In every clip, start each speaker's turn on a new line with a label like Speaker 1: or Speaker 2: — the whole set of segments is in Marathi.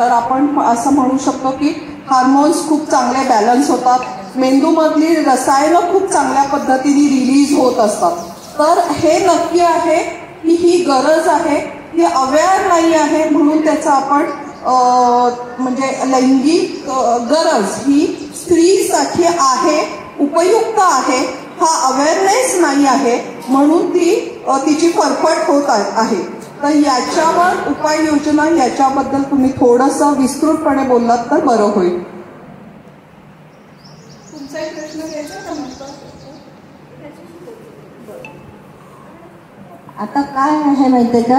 Speaker 1: तर आपण असं म्हणू शकतो की हार्मोन्स खूप चांगले बॅलन्स होतात, मेंदूमधली रसायनं खूप चांगल्या पद्धतीने रिलीज होत असतात. तर हे नक्की आहे की ही गरज आहे, ही अवेअर नाही आहे म्हणून त्याचा आपण म्हणजे लैंगिक गरज ही स्त्रीसाठी आहे, उपयुक्त आहे, हा अवेअरनेस नाही आहे म्हणून तिची फरफट होत आहे. तर याच्यावर उपाययोजना याच्याबद्दल तुम्ही थोडंसं विस्तृतपणे बोललात तर बरं होईल. तुमचा एक प्रश्न घ्यायचा का म्हणतो?
Speaker 2: आता काय आहे माहितीये का,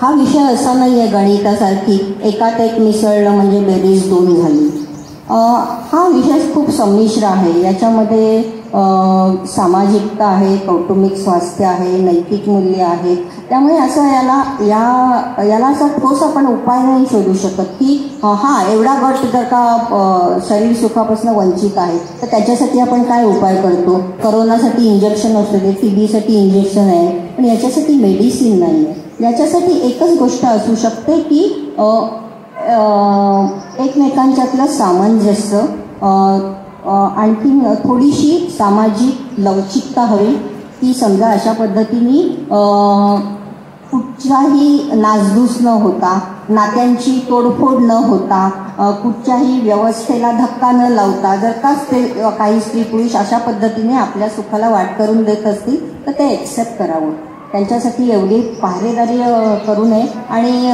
Speaker 2: हा विषय असा नाही आहे गणितासारखी एकात एक मिसळलं म्हणजे बेरीज 2 झाली. हा विषय खूप संमिश्र आहे. याच्यामध्ये सामाजिकता आहे, कौटुंबिक स्वास्थ्य आहे, नैतिक मूल्य आहे. त्यामुळे असं याला असा ठोस आपण उपाय नाही शोधू शकत की एवढा गट जर का शरीर सुखापासून वंचित आहे तर त्याच्यासाठी आपण काय उपाय करतो. कोरोनासाठी इंजेक्शन असू दे, TB साठी इंजेक्शन आहे, पण याच्यासाठी मेडिसिन नाही आहे. याच्यासाठी एकच गोष्ट असू शकते की एकमेकांच्यातलं सामंजस्य, आणखी थोडीशी सामाजिक लवचिकता हवी. ती समजा अशा पद्धतीने कुठच्याही नासधूस न होता, नात्यांची तोडफोड न होता, कुठच्याही व्यवस्थेला धक्का न लावता जर का काही स्त्री पुरुष अशा पद्धतीने आपल्या सुखाला वाट करून देत असतील तर ते एक्सेप्ट करावं. त्यांच्यासाठी एवढी पहारेदारी करू नये आणि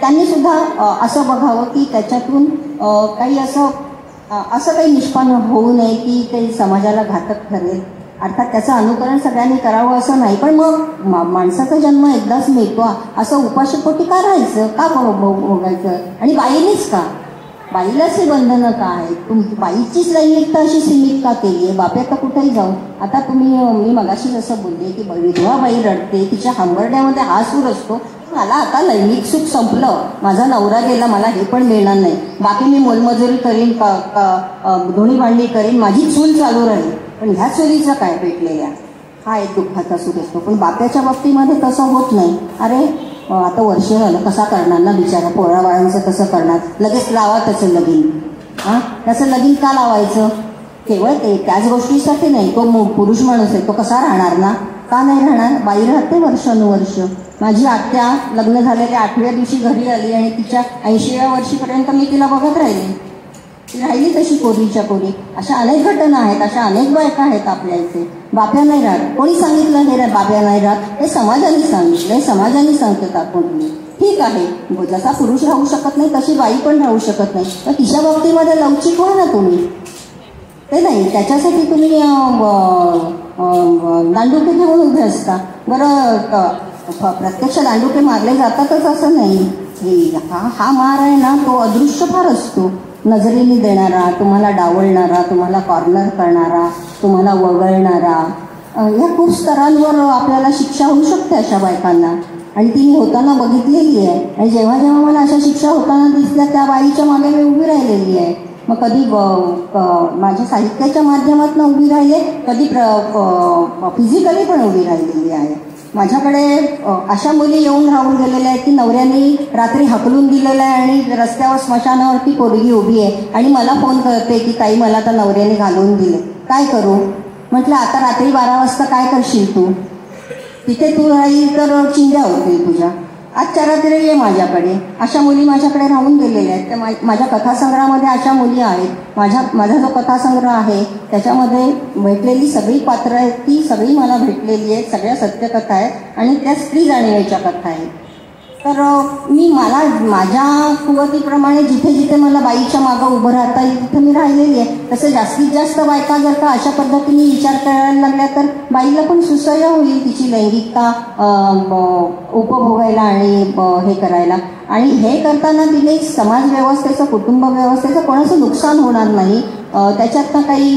Speaker 2: त्यांनी सुद्धा असं बघावं की त्याच्यातून काही असं काही निष्पन्न होऊ नये की ते समाजाला घातक ठरेल. अर्थात त्याचं अनुकरण सगळ्यांनी करावं असं नाही, पण मग माणसाचा जन्म एकदाच मिळतो, असं उपाशीपोटी का राहायचं, का भोगायचं. आणि बाईनेच का, बाईलाच हे बंधनं का आहेत, बाईचीच लैंगिकता अशी सीमित का केली आहे. बापे आता कुठेही जाऊ. आता मी मगाशी जसं बोलले की विधवा बाई रडते, तिच्या हंबरड्यामध्ये हा सूर असतो, मला आता लैंगिक सुख संपलं, माझा नवरा गेला, मला हे पण मिळणार नाही, बाकी मी मोलमजुरी करीन, धुणी भांडी करीन, माझी चूल चालू राहील. पण ह्या चुलीचं काय पेटलेल्या, हा एक दुःखाचा सूर असतो. पण बाप्याच्या बाबतीमध्ये तसं होत नाही. अरे आता वर्ष झालं, कसा करणार ना बिचारा, पोराबाळांचं कसं करणार, लगेच लावा त्याचं लगीन. त्याचं लगीन का लावायचं, केवळ त्याच गोष्टीसाठी नाही, तो पुरुष माणूस आहे, तो कसा राहणार ना, का नाही राहणार. बाई राहते वर्षानुवर्ष. माझी आत्या लग्न झालेल्या 8व्या दिवशी घरी आली आणि तिच्या 80व्या वर्षीपर्यंत मी तिला बघत राहिली. ती राहिली तशी कोरीच्या कोरी. अशा अनेक घटना आहेत, अशा अनेक बायका आहेत आपल्या इथे. बाप्या नाही राहत. कोणी सांगितलं हे बाप्या नाही राहत, हे समाजाने सांगितलं, हे समाजाने सांगतात आपण. ठीक आहे, जसा पुरुष राहू शकत नाही तशी बाई पण राहू शकत नाही, तर तिच्या बाबतीमध्ये लवचिक व्हा ना तुम्ही. ते नाही, त्याच्यासाठी तुम्ही दांडुके घेऊन उभे असता. बरं, प्रत्यक्ष दांडुके मारले जातातच असं नाही. हा मार आहे ना, तो अदृश्य फार असतो. नजरेने देणारा, तुम्हाला डावलणारा, तुम्हाला कॉर्नर करणारा, तुम्हाला वगळणारा, या खूप स्तरांवर आपल्याला शिक्षा होऊ शकते अशा बायकांना. आणि ती मी होताना बघितलेली आहे. आणि जेव्हा जेव्हा मला अशा शिक्षा होताना दिसल्या त्या बाईच्या मागे मी उभी राहिलेली आहे. मग कधी माझ्या साहित्याच्या माध्यमातून उभी राहिले, कधी फिजिकली पण उभी राहिलेली आहे. माझ्याकडे अशा मुली येऊन राहून गेलेल्या आहेत की नवऱ्यांनी रात्री हकलून दिलेलं आहे आणि रस्त्यावर स्मशानावरती पोरगी उभी आहे आणि मला फोन करते की ताई मला आता नवऱ्याने घालवून दिले, काय करू. म्हटलं आता रात्री 12 वाजता काय करशील तू, तिथे तू राहील तर चिंध्या होतील तुझ्या. आजच्या रात्री ये माझ्याकडे. अशा मुली माझ्याकडे राहून गेलेल्या आहेत. त्या माझ्या कथासंग्रहामध्ये अशा मुली आहेत. माझा जो कथासंग्रह आहे त्याच्यामध्ये भेटलेली सगळी पात्रं आहेत ती सगळी मला भेटलेली आहेत. सगळ्या सत्यकथा आहेत आणि त्या स्त्री जाणीवेच्या कथा आहेत. तर मी माझ्या कुवतीप्रमाणे जिथे जिथे मला बाईच्या मागं उभं राहता येईल तिथे मी राहिलेली आहे. तसं जास्तीत जास्त बायका जर का अशा पद्धतीने विचार करायला लागल्या तर बाईला पण सुसह्य होईल तिची लैंगिकता उपभोगायला आणि हे करायला. आणि हे करताना तिने समाज व्यवस्थेचं, कुटुंब व्यवस्थेचं कोणाचं नुकसान होणार नाही. त्याच्यातनं काही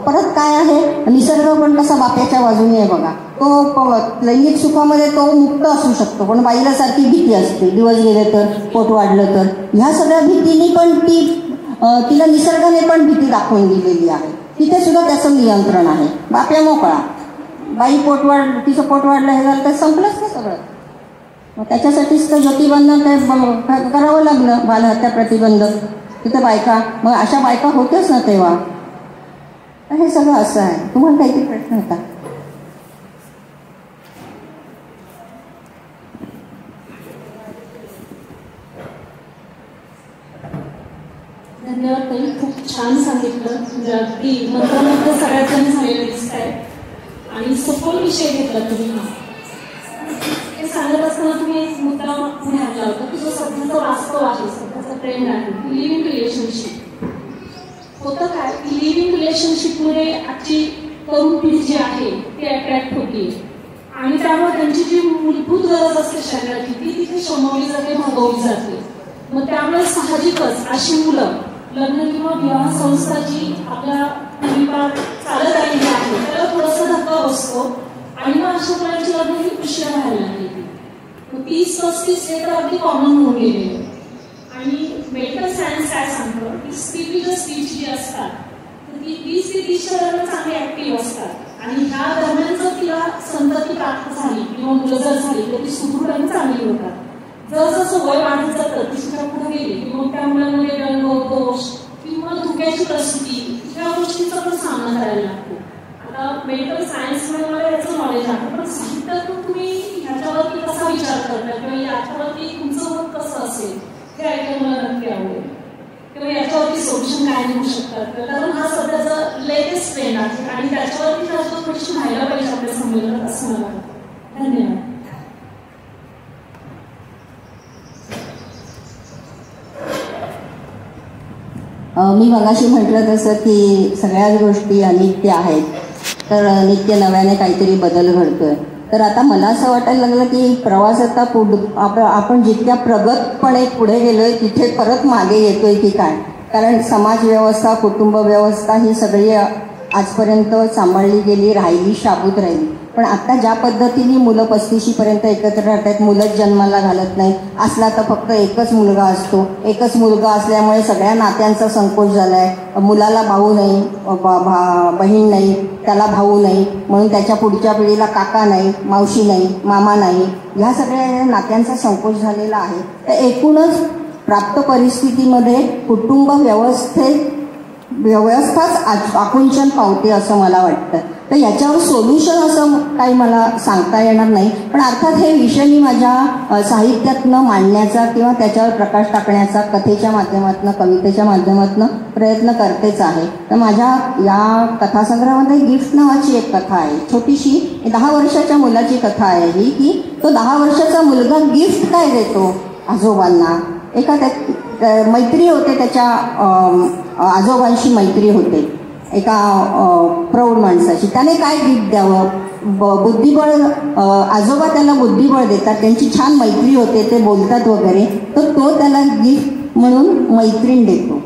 Speaker 2: परत काय आहे, निसर्ग पण कसा बाप्याच्या बाजूने आहे बघा. तो लैंगिक सुखामध्ये तो मुक्त असू शकतो, पण बाईला सारखी भीती असते, दिवस गेले तर, पोट वाढलं तर. ह्या सगळ्या भीतीने पण तिला निसर्गाने पण भीती दाखवून दिलेली आहे. तिथे सुद्धा त्याचं नियंत्रण आहे. बाप्या मोकळा, बाई तिचं पोट वाढलं हे झालं तर संपलंच ना सगळं. मग त्याच्यासाठीच तर ज्योतिबांना काय करावं लागलं, बालहत्या प्रतिबंध. तिथं बायका, मग अशा बायका होत्याच ना तेव्हा. तर हे सगळं असं आहे. तुम्हाला काहीतरी प्रश्न होता?
Speaker 3: धन्यवाद ताई, खूप छान सांगितलं. म्हणजे अगदी मंत्रामध्ये सगळ्यात जण झालेलं दिसत आहे आणि सखोल विषय घेतला तुम्ही. हे सांगत असताना तुम्ही एक मुद्दा पुढे आणला होता की जो सध्याचा वास्तव आहे, सध्याचा ट्रेंड आहे, लिव्हिंग रिलेशनशिप. होतं काय की लिव्हिंग रिलेशनशिपमुळे आजची तरुण पिढी जी आहे ती अट्रॅक्ट होती आणि त्यामुळे त्यांची जी मूलभूत गरज असते शरीराची ती तिथे शमवली जाते, भागवली जाते. मग त्यामुळे साहजिकच अशी मुलं लग्न किंवा विवाह संस्था जी आपल्या परिवार चालत आलेली आहे त्याला थोडासा धक्का बसतो आणि मग अशा मुलांची लग्न ही उशिरा व्हायला लागली. मग 30-35 हे तर अगदी कॉमन होऊन गेले. आणि मेडिकल सायन्स काय सांगतं की स्त्रीबीज स्त्रीची जी असतात तर ती 20 ते 30च्या दरम्यान चांगली ऍक्टिव्ह असतात आणि ह्या दरम्यान जर तिला संतती प्राप्त झाली किंवा मुलं जर झाली तर ती सुदृढ आणि चांगली होतात. जसं वय वाढत जातं तिसऱ्या पुढे गेली की मग त्या मुलांमध्ये रंग, दोष किंवा धोक्याची प्रसूती या गोष्टींचा पण सामना करायला लागतो. आता मेडिकल सायन्समध्ये मला याचं नॉलेज आहे, पण साहित्यातून तुम्ही ह्याच्यावरती कसा विचार करता किंवा याच्यावरती तुमचं मत कसं असेल हे ऐकायला मला नक्की आवडेल. किंवा याच्यावरती सोल्युशन काय निघू शकतात, कारण हा सध्याचा लेटेस्ट ट्रेंड आहे आणि त्याच्यावरती जास्त प्रश्न व्हायला पाहिजे आपल्या संमेलनात असं मला वाटतं. धन्यवाद.
Speaker 2: मी मगाशी म्हटलं तसं की सगळ्याच गोष्टी अनित्य आहेत, तर नित्य नव्याने काहीतरी बदल घडतोय. तर आता मला असं वाटायला लागलं की प्रवास आता आपण जितक्या प्रगतपणे पुढे गेलोय तिथे परत मागे येतोय की काय. कारण समाज व्यवस्था, कुटुंब व्यवस्था ही सगळी आजपर्यंत सांभाळली गेली, राहिली, शाबूत राहिली. पण आता ज्या पद्धतीने मुलं 35पर्यंत एकत्र राहतात, मुलंच जन्माला घालत नाही, असला तर फक्त एकच मुलगा असतो. एकच मुलगा असल्यामुळे सगळ्या नात्यांचा संकोच झालाय. मुलाला भाऊ नाही, बहीण नाही, त्याला भाऊ नाही, म्हणून त्याच्या पुढच्या पिढीला काका नाही, मावशी नाही, मामा नाही, ह्या सगळ्या नात्यांचा संकोच झालेला आहे. तर एकूणच प्राप्त परिस्थितीमध्ये कुटुंब व्यवस्थाच आकुंचन पावते असं मला वाटतं. तर याच्यावर सोल्युशन असं काही मला सांगता येणार नाही, पण अर्थात हे विषय मी माझ्या साहित्यातनं मांडण्याचा किंवा त्याच्यावर प्रकाश टाकण्याचा कथेच्या माध्यमातून, कवितेच्या माध्यमातून प्रयत्न करतेच आहे. तर माझ्या या कथासंग्रहामध्ये गिफ्ट नावाची एक कथा आहे, छोटीशी 10 वर्षाच्या मुलाची कथा आहे ही, की तो 10 वर्षाचा मुलगा गिफ्ट काय देतो आजोबांना. एका मैत्री होते, त्याच्या आजोबांशी मैत्री होते एका प्रौढ माणसाची. त्याने काय गिफ्ट द्यावं, बुद्धिबळ, आजोबा त्याला बुद्धिबळ देतात, त्यांची छान मैत्री होते, ते बोलतात वगैरे, तर तो त्याला गिफ्ट म्हणून मैत्रीण देतो.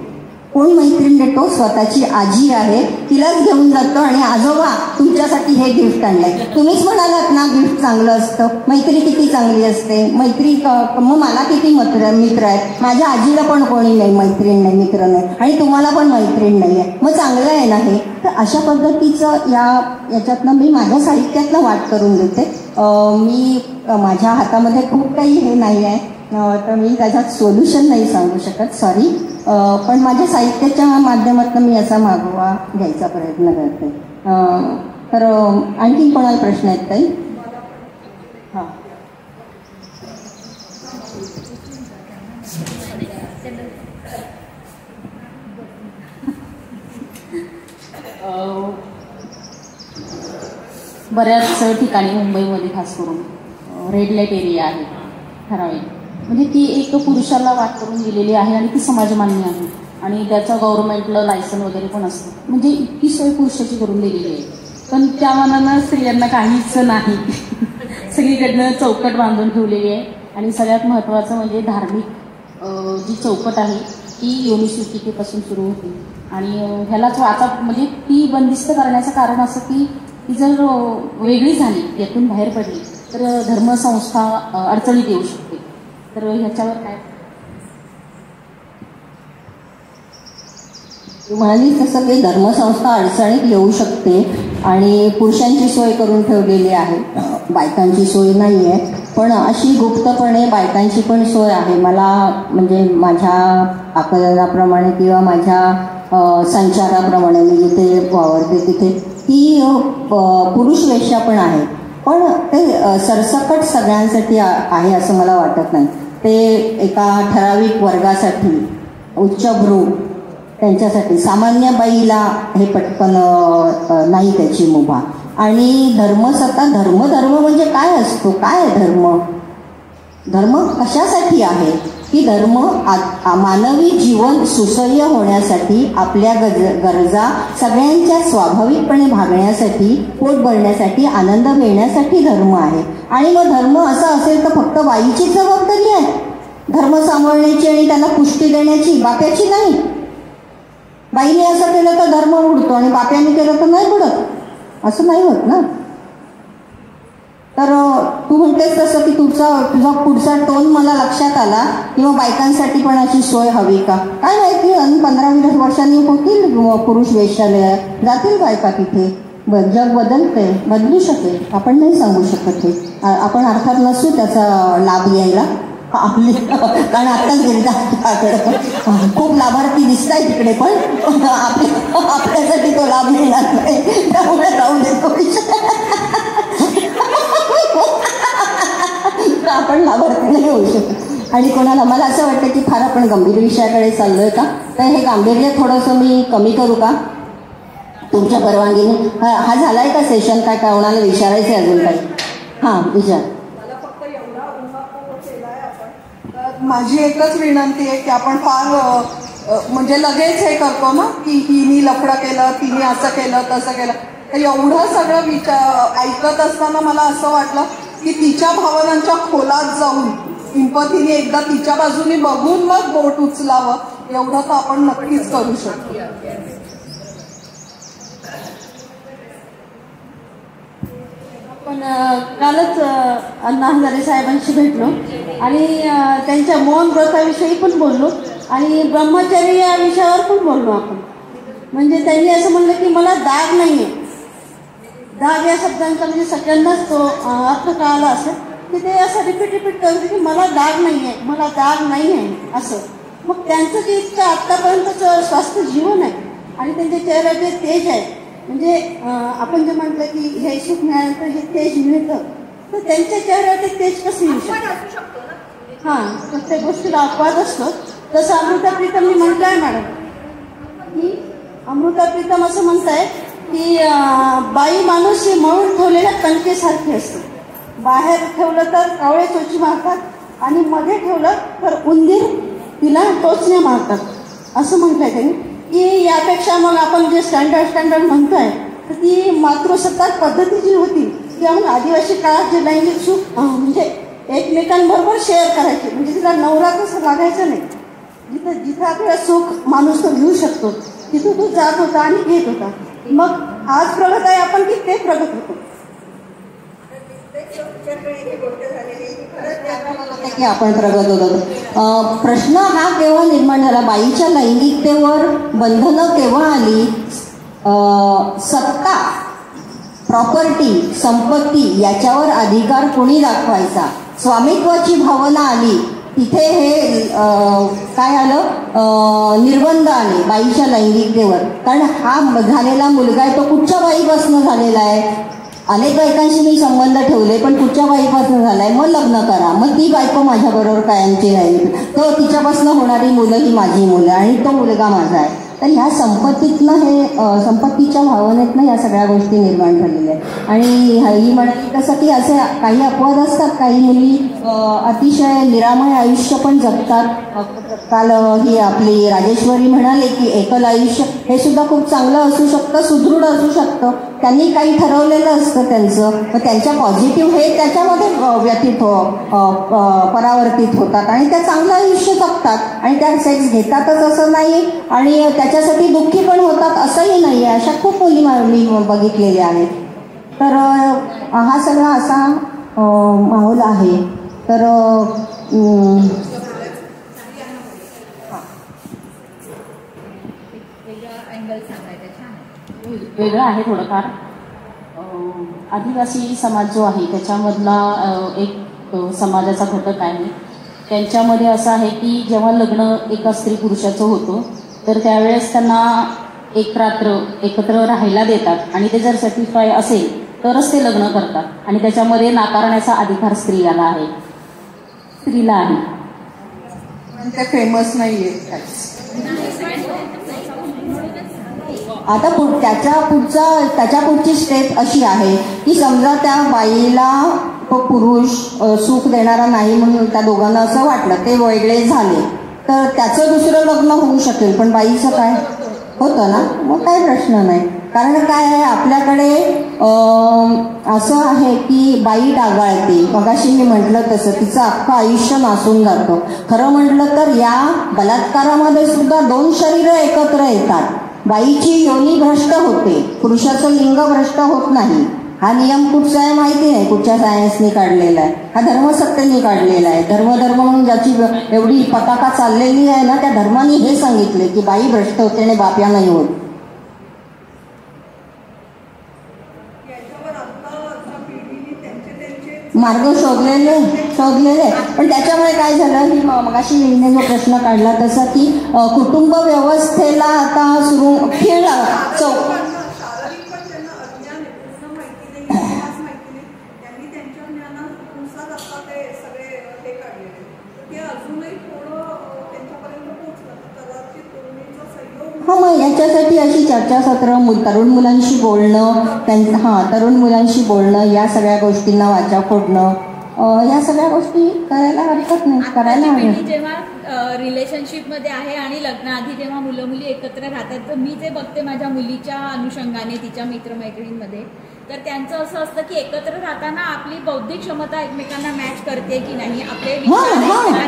Speaker 2: कोण मैत्रीण देतो? स्वतःची आजी आहे, तिलाच घेऊन जातो आणि आजोबा तुमच्यासाठी हे गिफ्ट आणलंय. तुम्हीच म्हणालात ना गिफ्ट चांगलं असतं, मैत्री किती चांगली असते, मैत्री मग मला किती मित्र आहेत, माझ्या आजीला पण कोणी नाही, मैत्रीण नाही, मित्र नाही, आणि तुम्हाला पण मैत्रीण नाही आहे, मग चांगलं आहे ना हे. तर अशा पद्धतीचं याच्यातनं मी माझ्या साहित्यातनं वाट करून देते. मी माझ्या हातामध्ये खूप काही हे नाही आहे, तर मी त्याच्यात सोल्युशन नाही सांगू शकत, सॉरी. पण माझ्या साहित्याच्या माध्यमातून मी असा मागोवा घ्यायचा प्रयत्न करते. तर आणखी कोणाला प्रश्न आहेत काही? हां,
Speaker 4: बऱ्याच ठिकाणी मुंबईमध्ये खास करून रेड लाईट एरिया आहे ठराविक, म्हणजे ती एक पुरुषाला वाट करून दिलेली आहे आणि ती समाजमान्य आहे आणि त्याचं गव्हर्नमेंटला लायसन वगैरे पण असतं, म्हणजे इतकी सोय पुरुषाची करून दिलेली आहे. पण त्या मानानं स्त्रियांना काहीच नाही सगळीकडनं चौकट बांधून ठेवलेली आहे. आणि सगळ्यात महत्त्वाचं म्हणजे धार्मिक जी चौकट आहे ती योनिसुष्टिकेपासून सुरू होते आणि ह्यालाच म्हणजे ती बंदिस्त करण्याचं कारण असं की ती जर वेगळी झाली, यातून बाहेर पडली तर धर्मसंस्था अडचणीत येऊ शकते. तर ह्याच्यावर काय
Speaker 2: म्हणाली तसं की धर्मसंस्था अडचणीत येऊ शकते आणि पुरुषांची सोय करून ठेवलेली आहे, बायकांची सोय नाही आहे. पण अशी गुप्तपणे बायकांची पण सोय आहे. मला म्हणजे माझ्या आकलनाप्रमाणे किंवा माझ्या संचाराप्रमाणे मी जिथे वावरते तिथे ती पुरुष वेश्या पण आहे, पण ते सरसकट सगळ्यांसाठी आहे असं मला वाटत नाही. ते एका ठराविक वर्गासाठी, उच्चभ्रू त्यांच्यासाठी, सामान्य बाईला हे पटकन नाही त्याची मुभा. आणि धर्मसत्ता, धर्म म्हणजे काय असतो, काय आहे धर्म? धर्म कशासाठी आहे की धर्म मानवी जीवन सुसह्य होण्यासाठी, आपल्या गरजा सगळ्यांच्या स्वाभाविकपणे भागण्यासाठी, पोट भरण्यासाठी, आनंद मिळण्यासाठी धर्म आहे. आणि मग धर्म असा असेल तर फक्त बाईची जबाबदारी आहे धर्म सांभाळण्याची आणि त्याला पुष्टी देण्याची, बाप्याची नाही. बाईने असं केलं तर धर्म उडतो आणि बाप्याने केलं तर नाही बुडत, असं नाही होत ना. तर तू म्हणतेस तसं की तुझा पुढचा टोन मला लक्षात आला, किंवा बायकांसाठी पण अशी सोय हवी का काय माहिती. आणि 15-20 वर्षांनी होतील पुरुष वेश्यालय, जातील बायका तिथे. जग बदलते, बदलू शकेल, आपण नाही सांगू शकत. हे आपण अर्थात नसू त्याचा लाभ घ्यायला आपली, कारण आत्ताच गेली खूप लाभार्थी दिसत आहे तिकडे, पण आपल्यासाठी तो लाभ मिळणार नाही, त्यामुळे राहून देतो आपण लाभार्थी नाही होऊ शकत. आणि कोणाला, मला असं वाटतं की फार आपण गंभीर विषयाकडे चाललोय का, तर हे गांभीर्य थोडंसं मी कमी करू का तुमच्या परवानगीने? हा झालाय का सेशन? काय कोणाला विचारायचं आहे अजून काही? हां विचार.
Speaker 1: माझी एकच विनंती आहे की आपण फार म्हणजे लगेच हे करतो ना की हिनी लफडं केलं, तिने असं केलं, तसं केलं. तर एवढं सगळं ऐकत असताना मला असं वाटलं की तिच्या भावनांच्या खोलात जाऊन इम्पथीने एकदा तिच्या बाजूने बघून मग बोट उचलावं, एवढं तर आपण नक्कीच करू शकतो.
Speaker 5: पण कालच अण्णा हजारे साहेबांशी भेटलो आणि त्यांच्या मौन व्रताविषयी पण बोललो आणि ब्रह्मचर्य या विषयावर पण बोललो आपण. म्हणजे त्यांनी असं म्हणलं की मला दाग नाही आहे. दाग या शब्दांचा म्हणजे सगळ्यांनाच तो अर्थ कळाला असेल की ते असं रिपीट करते की मला दाग नाही आहे, मला दाग नाही आहे असं. मग त्यांचं जे इतकं आत्तापर्यंतचं स्वास्थ्य जीवन आहे आणि त्यांच्या चेहऱ्याचे तेज आहे, म्हणजे आपण जे म्हटलं की हे सुख मिळाल्यानंतर हे तेज मिळतं, तर त्यांच्या चेहऱ्यावर ते तेज कसं येऊ शकतं? हां, प्रत्येक गोष्टीला अपवाद असतो. तसं अमृता प्रीतमनी म्हटलं आहे मॅडम की अमृता प्रीतम असं म्हणताय की बाई माणूस ही मळून ठेवलेल्या कणकेसारखी असते. बाहेर ठेवलं तर कावळे चोची मारतात आणि मध्ये ठेवलं तर उंदीर तिला टोचण्या मारतात, असं म्हटलंय त्यांनी. की यापेक्षा मग आपण जे स्टँडर्ड म्हणतोय तर ती मातृसत्ताक पद्धती जी होती की आपण आदिवासी काळात जे लैंगिक सुख म्हणजे एकमेकांबरोबर शेअर करायचे, म्हणजे तिला नवरा कसं लागायचं नाही, जिथं आपल्याला सुख माणूस तो घेऊ शकतो तिथं तो जात होता आणि घेत होता. मग आज प्रगत आहे आपण की ते प्रगत होतो.
Speaker 2: की आपण प्रगत होतो. प्रश्न हा केव्हा निर्माण झाला, बाईच्या लैंगिकतेवर बंधनं केव्हा आली? सत्ता, प्रॉपर्टी, संपत्ती याच्यावर अधिकार कोणी दाखवायचा, स्वामित्वाची भावना आली, तिथे हे काय आलं, निर्बंध आले बाईच्या लैंगिकतेवर. कारण हा झालेला मुलगा आहे तो कुठच्या बाईपासून झालेला आहे? अनेक बायकांशी मी संबंध ठेवले, पण कुठच्या बाईपासून झालाय, मग लग्न करा, मग ती बायको माझ्याबरोबर कायमची राहील, तो तिच्यापासून होणारी मुलं ही माझी मुलं आणि तो मुलगा माझा आहे. तर ह्या संपत्तीतनं हे संपत्तीच्या भावनेतनं ह्या सगळ्या गोष्टी निर्माण झालेल्या आहेत. आणि ही म्हणाली तसं की असे काही अपवाद असतात, काही मुली अतिशय निरामय आयुष्य पण जगतात. काल ही आपली राजेश्वरी म्हणाले की एकल आयुष्य हे सुद्धा खूप चांगलं असू शकतं, सुदृढ असू शकतं. त्यांनी काही ठरवलेलं असतं त्यांचं, मग त्यांच्या पॉझिटिव्ह हे त्याच्यामध्ये परावर्तित होतात आणि त्या चांगलं आयुष्य जगतात आणि त्या सेक्स घेतातच असं नाही आणि त्याच्यासाठी दुःखी पण होतात असंही नाही आहे. अशा खूप मुली मी बघितलेल्या आहेत. तर हा सगळा असा माहोल आहे. तर
Speaker 4: वेगळं आहे थोडंफार. आदिवासी समाज जो आहे त्याच्यामधला एक समाजाचा घटक आहे. त्यांच्यामध्ये असं आहे की जेव्हा लग्न एका स्त्री पुरुषाचं होतं तर त्यावेळेस त्यांना एक रात्र एकत्र राहायला देतात आणि ते जर सर्टिफाय असेल तरच ते लग्न करतात आणि त्याच्यामध्ये नाकारण्याचा अधिकार स्त्रीला आहे.
Speaker 1: ते फेमस नाहीये.
Speaker 2: आता त्याच्या पुढची स्टेप अशी आहे की समजा त्या बाईला तो पुरुष सुख देणारा नाही म्हणून त्या दोघांना असं वाटलं, ते वेगळे झाले, तर त्याचं दुसरं लग्न होऊ शकेल, पण बाईचं काय होतं ना, मग काही प्रश्न नाही. कारण काय आहे, आपल्याकडे असं आहे की बाई डागाळते. मगाशी मी म्हटलं तसं तिचं अख्खं आयुष्य नासून जातं. खरं म्हटलं तर या बलात्कारामध्ये सुद्धा 2 शरीरं एकत्र येतात. बाईची योनी भ्रष्ट होते, पुरुषाचं लिंग भ्रष्ट होत नाही. हा नियम कुठचा आहे माहिती नाही, कुठच्या सायन्सने काढलेला आहे, हा धर्मसत्तेने काढलेला आहे. धर्म म्हणून ज्याची एवढी पताका चाललेली आहे ना, त्या धर्माने हे सांगितले की बाई भ्रष्ट होते आणि बाप्या नाही होत. मार्ग शोधलेले पण त्याच्यामुळे काय झालं की मगाशी मी जो प्रश्न काढला तसा की कुटुंब व्यवस्थेला आता सुरू खेळ मग याच्यासाठी अशी चर्चासत्र, तरुण मुलांशी बोलणं, तरुण मुलांशी बोलणं, या सगळ्या गोष्टींना वाचा फोडणं, या सगळ्या गोष्टी करायला हरकत नाही, करायला हवं.
Speaker 6: जेव्हा रिलेशनशिपमध्ये आहे आणि लग्नाआधी जेव्हा मुलं मुली एकत्र राहतात, तर मी जे बघते माझ्या मुलीच्या अनुषंगाने तिच्या मित्रमैत्रिणींमध्ये, तर त्यांचं असं असतं की एकत्र राहताना आपली बौद्धिक क्षमता एकमेकांना मॅच करते की नाही, आपले विचार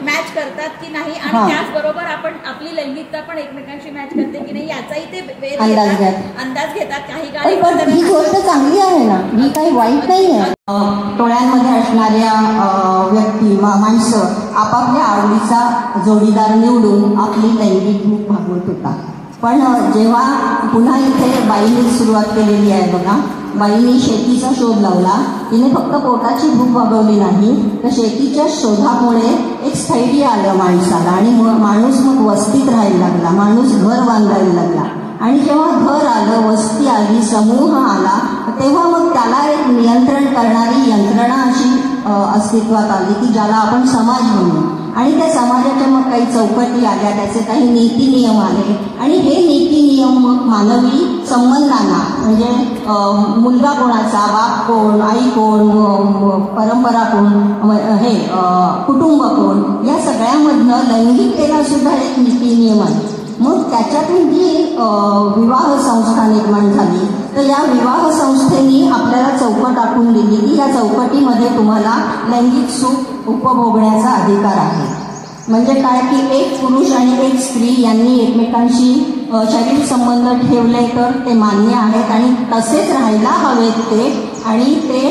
Speaker 6: मॅच करतात की नाही, आणि त्याचबरोबर आपण आपली लैंगिकता पण एकमेकांशी मॅच करते की नाही याचाही ते अंदाज घेतात. काही
Speaker 2: ही गोष्ट चांगली आहे ना, ही काही वाईट नाही आहे. टोळ्यांमध्ये असणाऱ्या व्यक्ती माणसं आपापल्या आवडीचा जोडीदार निवडून आपली लैंगिक भूक भागवत होता. पण जेव्हा पुन्हा इथे बाईंनी सुरुवात केलेली आहे बघा, बाईंनी शेतीचा शोध लावला. तिने फक्त पोटाची भूक भागवली नाही, तर शेतीच्या शोधामुळे एक स्थैर्य आलं माणसाला आणि माणूस मग वस्तीत राहायला लागला, माणूस घर बांधायला लागला. आणि जेव्हा घर आलं, वस्ती आली, समूह आला, तेव्हा मग त्याला एक नियंत्रण करणारी यंत्रणा अशी अस्तित्वात आली की ज्याला आपण समाज म्हणू. आणि त्या समाजाच्या मग काही चौकटी आल्या, त्याचे काही नीती नियम आले आणि हे नीती नियम मग मानवी संबंधांना, म्हणजे मुलगा कोणाचा, बाप कोण, आई कोण, परंपरा कोण, हे कुटुंब कोण, या सगळ्यामधनं लैंगिकतेला सुद्धा एक नीती नियम आहे. मग त्याच्यातून जी विवाह संस्था निर्माण झाली, तर या विवाह संस्थेनी आपल्याला चौकट आखून दिली की या चौकटीमध्ये तुम्हाला लैंगिक सुख उपभोगण्याचा अधिकार आहे. म्हणजे काय की एक पुरुष आणि एक स्त्री यांनी एकमेकांशी शरीर संबंध ठेवले तर ते मान्य आहेत आणि तसेच राहायला हवेत ते, आणि ते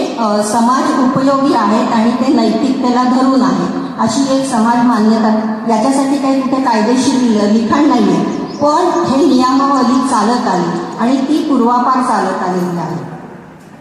Speaker 2: समाज उपयोगी आहेत आणि ते नैतिकतेला धरून आहेत, अशी एक समाज मान्यता. याच्यासाठी काही कुठे कायदेशीर लिखाण नाही आहे, पण हे नियमावली चालत आली आणि ती पूर्वापार चालत आलेली आहे.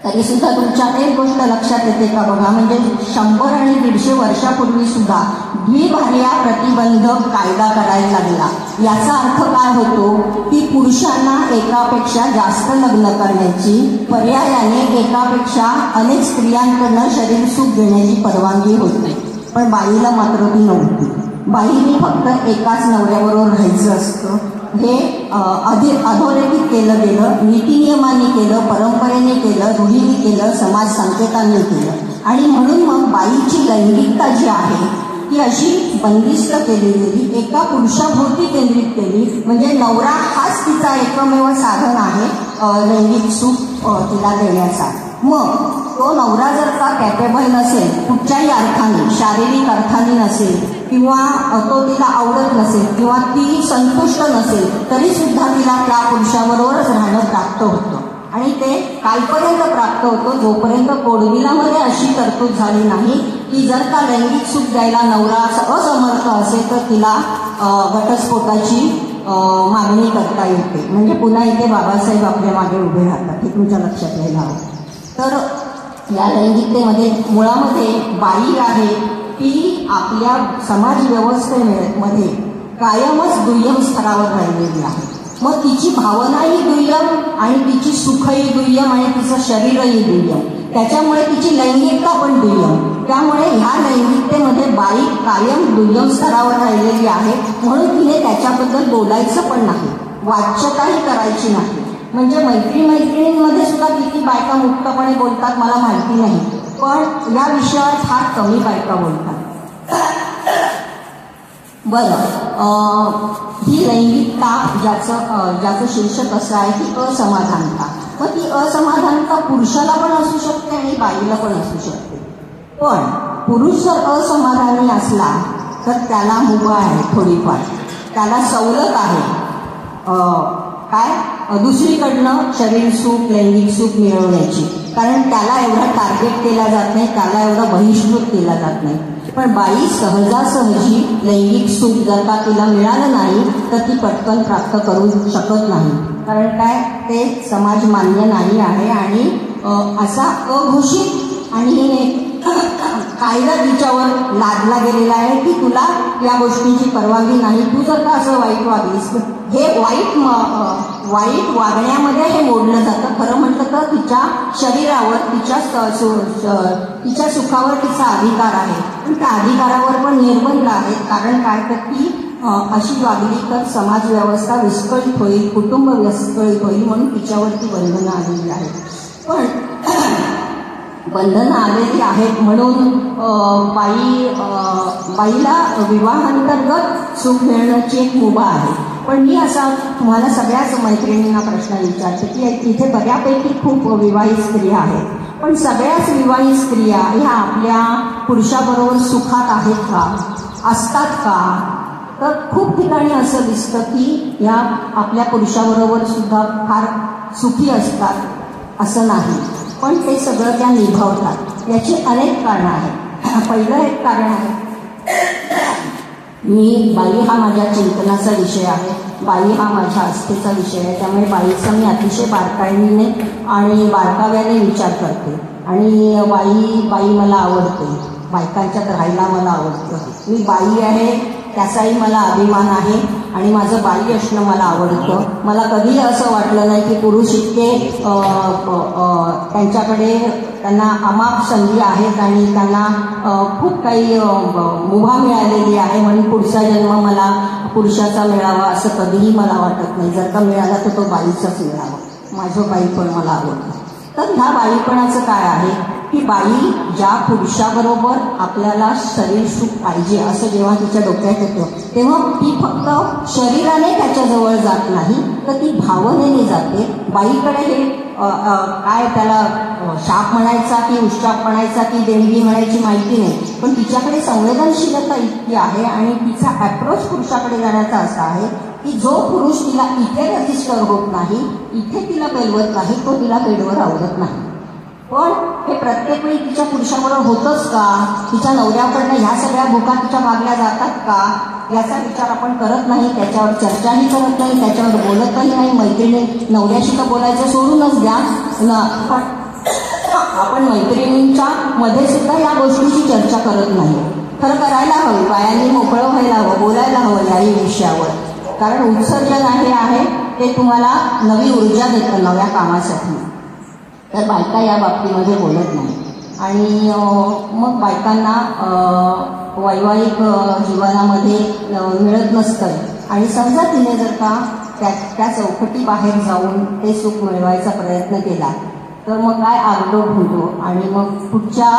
Speaker 2: तरी सुद्धा तुमच्या एक गोष्ट लक्षात येते का बघा, म्हणजे 100 आणि 150 वर्षापूर्वी सुद्धा द्विभार्या प्रतिबंधक कायदा करायला लागला. याचा अर्थ काय होतो की पुरुषांना एकापेक्षा जास्त लग्न करण्याची, पर्यायाने एकापेक्षा अनेक स्त्रियांकडनं शरीर सुख घेण्याची परवानगी होती. पण बाईला मात्र ती नव्हती. बाईने फक्त एकाच नवऱ्याबरोबर राहायचं असतं. हे अधोरेखित केलं गेलं, नीतिनियमांनी केलं, परंपरेने केलं, रूढीने केलं, समाज संकेतांनी केलं. आणि म्हणून मग बाईची लैंगिकता जी आहे ती अशी बंदिस्त केली गेली, एका पुरुषाभोवती केंद्रित केली. म्हणजे नवरा हाच तिचा एकमेव साधन आहे लैंगिक सुख तिला देण्याचा. मग तो नवरा जर का कॅपेबल नसेल, कुठच्याही अर्थाने, शारीरिक अर्थाने नसेल, किंवा तो तिला आवडत नसेल, किंवा ती संतुष्ट नसेल, तरी सुद्धा तिला त्या पुरुषाबरोबरच राहणं प्राप्त होतं. आणि ते कालपर्यंत प्राप्त होतं जोपर्यंत कोडविलामध्ये अशी तरतूद झाली नाही की जर का लैंगिक सुख द्यायला नवरा असमर्थ असेल तर तिला घटस्फोटाची मागणी करता येते. म्हणजे पुन्हा इथे बाबासाहेब आपल्या मागे उभे राहतात, हे तुमच्या लक्षात यायला हवं. तर या लैंगिकतेमध्ये मुळामध्ये बाई आहे ती आपल्या समाज व्यवस्थेमध्ये कायमच दुय्यम स्तरावर राहिलेली आहे. मग तिची भावनाही दुय्यम आणि तिची सुखही दुय्यम आणि तिचं शरीरही दुय्यम, त्याच्यामुळे तिची लैंगिकता पण दुय्यम. त्यामुळे ह्या लैंगिकतेमध्ये बाई कायम दुय्यम स्तरावर राहिलेली आहे, म्हणून तिने त्याच्याबद्दल बोलायचं पण नाही, वाच्यताही करायची नाही. म्हणजे मैत्रिणींमध्ये सुद्धा किती बायका मुक्तपणे बोलतात मला माहिती नाही, पण या विषयावर फार कमी बायका बोलतात. बरं, ही लैंगिकता ज्याचं शीर्षक असं आहे की असमाधानता. मग ती असमाधानता पुरुषाला पण असू शकते आणि बाईला पण असू शकते. पण पुरुष जर असमाधानी असला तर त्याला मुभा आहे थोडीफार, त्याला सवलत आहे काय दुसरीकडनं शरीर सुख लैंगिक सुख मिळवण्याची, कारण त्याला एवढा टार्गेट केला जात नाही, त्याला एवढा बहिष्कृत केला जात नाही. पण बाई सहजासहजी लैंगिक सुख जर का तिला मिळालं नाही तर ती पटकन प्राप्त करू शकत नाही, कारण काय ते समाज मान्य नाही आहे. आणि असा अघोषित आणि कायदा तिच्यावर लादला गेलेला आहे की तुला या गोष्टींची परवानगी नाही, तू जर का असं वाईट वागलीस. हे वाईट वागण्यामध्ये हे मोडलं जातं. खरं म्हटलं तर तिच्या शरीरावर तिच्या सुखावर तिचा अधिकार आहे, पण त्या अधिकारावर पण निर्बंध आहेत. कारण काय तर ती अशी वागली तर समाज व्यवस्था विस्कळीत होईल, कुटुंब विस्कळीत होईल, म्हणून तिच्यावरती बंधनं आलेली आहेत. पण बंधनं आलेली आहेत म्हणून बाईला विवाहांतर्गत सुख मिळण्याची एक मुभा आहे. पण मी असा तुम्हाला सगळ्याच मैत्रिणींना प्रश्न विचारते की इथे बऱ्यापैकी खूप विवाहित स्त्रिया आहेत, पण सगळ्याच विवाहित स्त्रिया ह्या आपल्या पुरुषाबरोबर सुखात आहेत का, असतात का? तर खूप ठिकाणी असं दिसतं की ह्या आपल्या पुरुषाबरोबर सुद्धा फार सुखी असतात असं नाही, पण ते सगळं त्या निभावतात. याची अनेक कारणं आहेत. पहिलं एक कारण आहे, बाई हा माझ्या चिंतनाचा विषय आहे, बाई हा माझ्या आस्थेचा विषय आहे, त्यामुळे बाईचा मी अतिशय बारकाईने आणि बारकाव्याने विचार करते. आणि बाई मला आवडते, बायकांच्यात राहायला मला आवडतं. मी बाई आहे त्याचाही मला अभिमान आहे आणि माझं बाई असणं मला आवडतं. मला कधीही असं वाटलं नाही की पुरुष इतके त्यांना अमाप संधी आहेत आणि त्यांना खूप काही मुभा मिळालेली आहे म्हणून पुढचा जन्म मला पुरुषाचा मिळावा असं कधीही मला वाटत नाही. जर का मिळाला तर तो बाईचाच मिळावा. माझं बाई पण मला आवडतं. तर ह्या बाईपणाचं काय आहे की बाई ज्या पुरुषाबरोबर आपल्याला शरीर सुख पाहिजे असं जेव्हा तिच्या डोक्यात येतं तेव्हा ती फक्त शरीराने त्याच्याजवळ जात नाही तर ती भावनेने जाते. बाईकडे हे काय त्याला शाप म्हणायचा की उशाप म्हणायचा की देणगी म्हणायची माहिती नाही, पण तिच्याकडे संवेदनशीलता इतकी आहे आणि तिचा अप्रोच पुरुषाकडे जाण्याचा असा आहे की जो पुरुष तिला इथे रजिस्टर होत नाही, इथे तिला पेलवत नाही, तो तिला बेडवर आवडत नाही. पण हे प्रत्येक वेळी तिच्या पुरुषाबरोबर होतंच का, तिच्या नवऱ्याकडनं ह्या सगळ्या भूका तिच्या भागल्या जातात का याचा विचार आपण करत नाही, त्याच्यावर चर्चाही करत नाही, त्याच्यावर बोलतही नाही. मैत्रिणी नवऱ्याशी तर बोलायचं सोडूनच द्या ना, आपण मैत्रिणींच्या मध्ये सुद्धा या गोष्टीची चर्चा करत नाही. खरं करायला हवी, बायांनी मोकळं व्हायला हवं, बोलायला हवं याही विषयावर, कारण उत्सर्जन आहे ते तुम्हाला नवी ऊर्जा देतं नव्या कामासाठी. तर बायका या बाबतीमध्ये बोलत नाही आणि मग बायकांना वैवाहिक जीवनामध्ये मिळत नसतं आणि समजा तिने जर का त्या चौकटी बाहेर जाऊन ते सुख मिळवायचा प्रयत्न केला तर मग काय आगडोक होतो आणि मग पुढच्या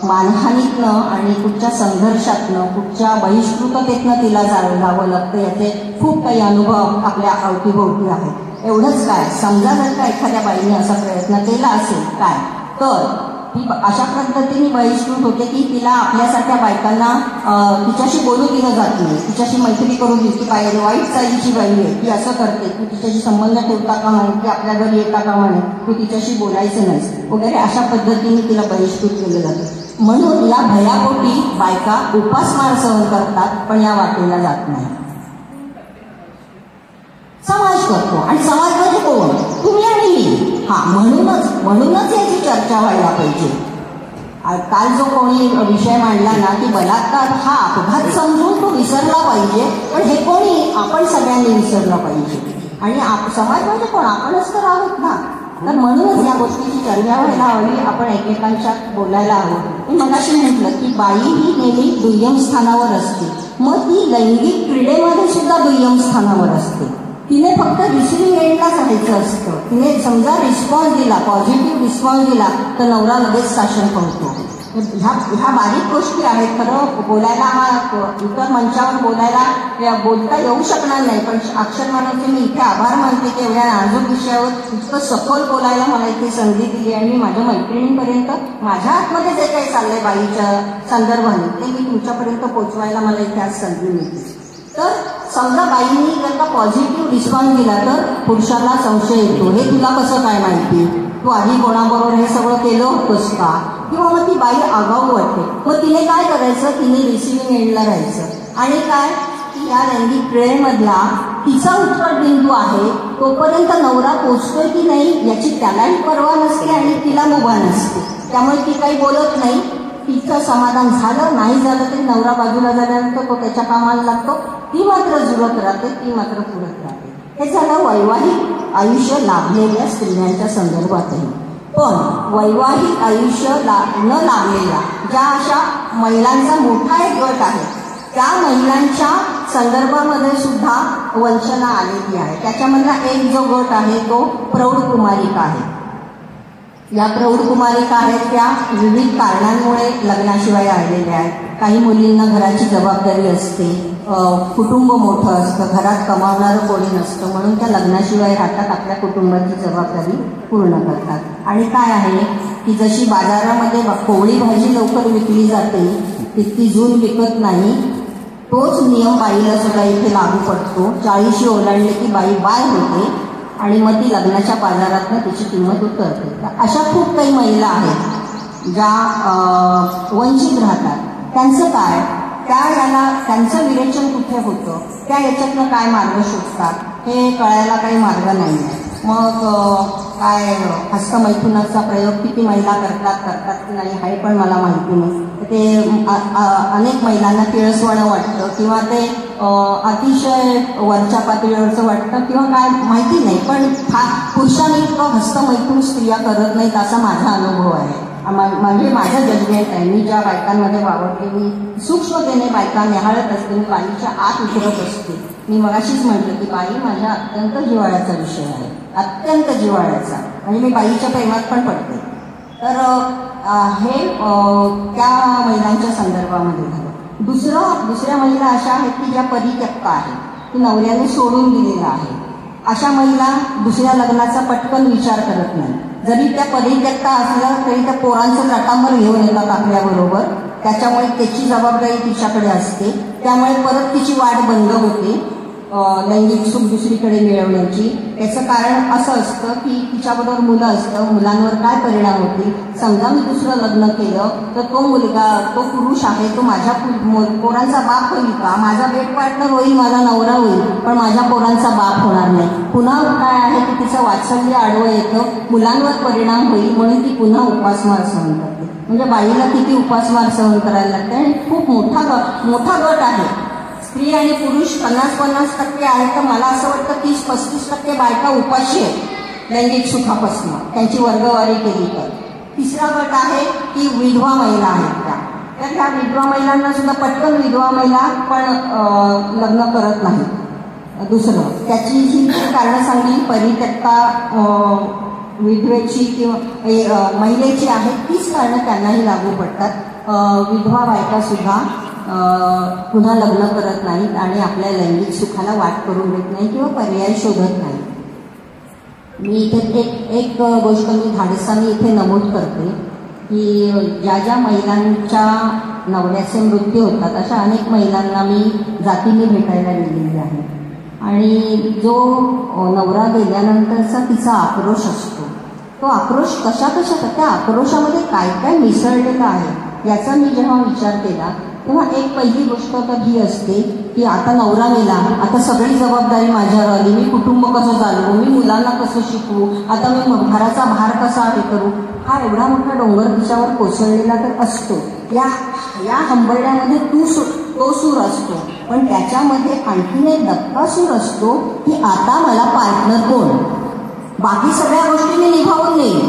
Speaker 2: मानहानीतनं आणि कुठच्या संघर्षातनं कुठच्या बहिष्कृततेतनं तिला जावं लागतं. याचे खूप काही अनुभव आपल्या अवतीभोवती आहेत. एवढंच काय, समजा जर का एखाद्या बाईने असा प्रयत्न केला असेल काय तर ती अशा पद्धतीने बहिष्कृत होते की तिला आपल्यासारख्या बायकांना तिच्याशी बोलू दिलं जात नाही, तिच्याशी मैत्री करून दिली की बाई वाईट चालीची बाई आहे, ती असं करते, तू तिच्याशी संबंध ठेवता का म्हणे, की आपल्या घरी येता का म्हणे, तू तिच्याशी बोलायचं नाही वगैरे अशा पद्धतीने तिला बहिष्कृत केलं जातं. म्हणून या भयापोटी बायका उपासमार सहन करतात पण या वाटेला जात नाही. समाज करतो आणि समाज म्हणजे कोण, तुम्ही आणि मी. म्हणूनच याची चर्चा व्हायला पाहिजे. काल जो कोणी विषय मांडला ना की बलात्कार हा अपघात समजून तो विसरला पाहिजे, पण हे कोणी आपण सगळ्यांनी विसरलं पाहिजे. आणि समाज म्हणजे कोण, आपणच तर आहोत ना. तर म्हणूनच या गोष्टीची चर्चा व्हायला हवी, आपण एकमेकांच्यात बोलायला हवं. मी मगाशी म्हटलं की बाई ही नेहमी दुय्यम स्थानावर असते, मग ती लैंगिक क्रीडेमध्ये सुद्धा दुय्यम स्थानावर असते. तिने फक्त रिसिव्हिंग एंडलाच राहायचं असतं. तिने समजा रिस्पॉन्स दिला, पॉझिटिव्ह रिस्पॉन्स दिला तर नवरा लगेच शासन करतो. ह्या बारीक गोष्टी आहेत. खरं बोलायला हा इतर मंचावर बोलता येऊ शकणार नाही, पण अक्षर मानवचे मी इथे आभार मानते की एवढ्या नाजूक विषयावर इतकं सखोल बोलायला मला इथे संधी दिली. आणि मी माझ्या मैत्रिणींपर्यंत माझ्या आतमध्ये जे काही चाललंय बाईच्या संदर्भाने ते मी तुमच्यापर्यंत पोहोचवायला मला इथे आज संधी मिळते. तर समजा बाईंनी जर का पॉझिटिव्ह रिस्पॉन्स दिला तर पुरुषाला संशय येतो, हे तुला कसं काय माहिती, तू आधी कोणाबरोबर हे सगळं केलं होतंस का, किंवा मग ती बाई आगाऊ वाटते. मग तिने काय करायचं, तिने रिसिव्हिंग एंडला राहायचं. आणि काय की या लैंगिक क्रियेमधला तिचा उत्कट बिंदू आहे तोपर्यंत नवरा पोचतोय की नाही याची त्यालाही पर्वा नसते आणि तिला मुभा नसते. त्यामुळे ती काही बोलत नाही. तिचं समाधान झालं नाही झालं तरी नवरा बाजूला झाल्यानंतर तो त्याच्या कामाला लागतो, ती मात्र जुळत राहते, ती मात्र पुरत राहते. हे झालं वैवाहिक आयुष्य लाभलेल्या स्त्रियांच्या संदर्भातही. पण वैवाहिक आयुष्य न लाभलेल्या ज्या अशा महिलांचा मोठा एक गट आहे त्या महिलांच्या संदर्भामध्ये सुद्धा वंचना आलेली आहे. त्याच्यामधला एक जो गट आहे तो प्रौढ कुमारिका आहे. या प्रौढ कुमारिका आहेत त्या विविध कारणांमुळे लग्नाशिवाय राहिलेल्या आहेत. काही मुलींना घराची जबाबदारी असते, कुटुंब मोठं असतं, घरात कमावणारं कोणी नसतं, म्हणून त्या लग्नाशिवाय राहतात, आपल्या कुटुंबाची जबाबदारी पूर्ण करतात. आणि काय आहे की जशी बाजारामध्ये कोवळी भाजी लवकर विकली जाते तितकी जून विकत नाही, तोच नियम बाईला सुद्धा इथे लागू पडतो. 40 ओलांडले की बाई बाय होते आणि मग ती लग्नाच्या बाजारातनं तिची किंमत उतरते. तर अशा खूप काही महिला आहेत ज्या वंचित राहतात. त्यांचं काय, त्यांचं विरेचन कुठे होतं, त्या याच्यातनं काय मार्ग शोधतात हे कळायला काही मार्ग नाही आहे. मग काय हस्तमैथुनाचा प्रयोग किती महिला करतात की नाही हे पण मला माहिती नाही. ते अनेक महिलांना किळसवाणं वाटतं किंवा ते अतिशय वरच्या पातळीवरचं वाटतं किंवा काय माहिती नाही, पण पुरुषांनी इतकं हस्तमैथून स्त्रिया करत नाहीत असा माझा अनुभव आहे. म्हणजे माझं जजमेंट आहे. मी ज्या बायकांमध्ये वावरते, मी सूक्ष्मतेने बायका निहाळत असते, मी बाईच्या आत उतरत असते. मी मगाशीच म्हटलं की बाई माझ्या अत्यंत जिव्हाळ्याचा विषय आहे, अत्यंत जिव्हाळ्याचा. म्हणजे मी बाईच्या प्रेमात पण पडते. तर हे त्या महिलांच्या संदर्भामध्ये झालं. दुसऱ्या महिला अशा आहेत की ज्या परित्यक्त आहेत, की नवऱ्याने सोडून दिलेला आहे. अशा महिला दुसऱ्या लग्नाचा पटकन विचार करत नाही. जरी त्या परित्यक्त असल्या तरी त्या पोरांचं लटांबर घेऊन येतात आपल्याबरोबर. त्याच्यामुळे त्याची जबाबदारी तिच्याकडे असते. त्यामुळे परत तिची वाट बंद होते लैंगिक सुख दुसरीकडे मिळवण्याची. त्याचं कारण असं असतं की तिच्याबरोबर मुलं असतं, मुलांवर काय परिणाम होतील. समजा मी दुसरं लग्न केलं तर तो मुलगा, तो पुरुष आहे, तो माझ्या पोरांचा बाप होईल का, माझा बेड पार्टनर होईल, माझा नवरा होईल, पण माझ्या पोरांचा बाप होणार नाही. पुन्हा काय आहे की तिचं वात्सल्य आडवं येतं, मुलांवर परिणाम होईल, म्हणून ती पुन्हा उपासमार सहन करते. म्हणजे बाईला किती उपासमार सहन करायला लागते. आणि खूप मोठा गट आहे. स्त्री आणि पुरुष 50-50% आहेत, तर मला असं वाटतं 30-35% बायका उपाशी आहेत लैंगिक सुखापासून, त्यांची वर्गवारी केली तर. तिसरा गट आहे की विधवा महिला आहेत त्या. तर ह्या विधवा महिलांना सुद्धा पटकन विधवा महिला पण लग्न करत नाही. दुसरं त्याची जी कारणं सांगली, परित्यक्ता विधवेची किंवा महिलेची आहेत, तीच कारणं त्यांनाही लागू पडतात. विधवा बायका सुद्धा पुन्हा लग्न करत नाहीत आणि आपल्या लैंगिक सुखाला वाट करून देत नाही किंवा पर्याय शोधत नाही. मी इथे एक गोष्ट मी धाडसाने इथे नमूद करते की ज्या महिलांच्या नवऱ्याचे मृत्यू होतात अशा अनेक महिलांना मी जातीने भेटायला गेलेली आहे. आणि जो नवरा गेल्यानंतरचा तिचा आक्रोश असतो, तो आक्रोश कशा त्या आक्रोशामध्ये काय काय मिसळलेला आहे याचा मी जेव्हा विचार केला तेव्हा एक पहिली गोष्ट तर ही असते की आता नवरा मेला, आता सगळी जबाबदारी माझ्यावर आली, मी कुटुंब कसं चालवू, मी मुलांना कसं शिकवू, आता मी घराचा भार कसा हे करू. हा एवढा मोठा डोंगर तिच्यावर कोसळलेला तर असतो. या हंबरड्यामध्ये तो सूर असतो, पण त्याच्यामध्ये आणखीन एक धक्का सूर असतो की आता मला पार्टनर कोण. बाकी सगळ्या गोष्टी मी निभावून नेईन,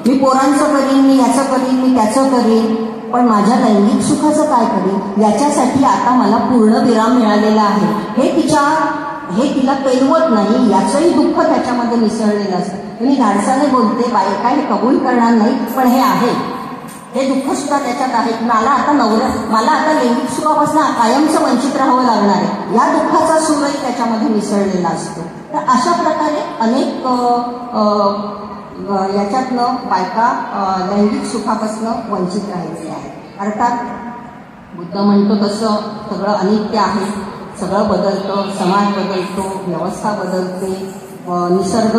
Speaker 2: मी पोरांचं करीन, मी याचं करीन, मी त्याचं करीन, पण माझ्या लैंगिक सुखाचं काय करेन, याच्यासाठी आता मला पूर्ण विराम मिळालेला आहे. हे तिला पेलवत नाही, याचंही दुःख त्याच्यामध्ये मिसळलेलं असतं. मी धाडसाने बोलते, बायका हे कबूल करणार नाही, पण हे आहे, हे दुःख सुद्धा त्याच्यात आहे. मला आता लैंगिक सुखापासून कायमचं वंचित राहावं लागणार आहे, या दुःखाचा सूरही त्याच्यामध्ये मिसळलेला असतो. तर अशा प्रकारे अनेक याच्यातनं बायका लैंगिक सुखापासून वंचित राहिलेल्या आहेत. अर्थात बुद्ध म्हणतो तसं सगळं अनित्य आहे, सगळं बदलतं, समाज बदलतो, व्यवस्था बदलते, निसर्ग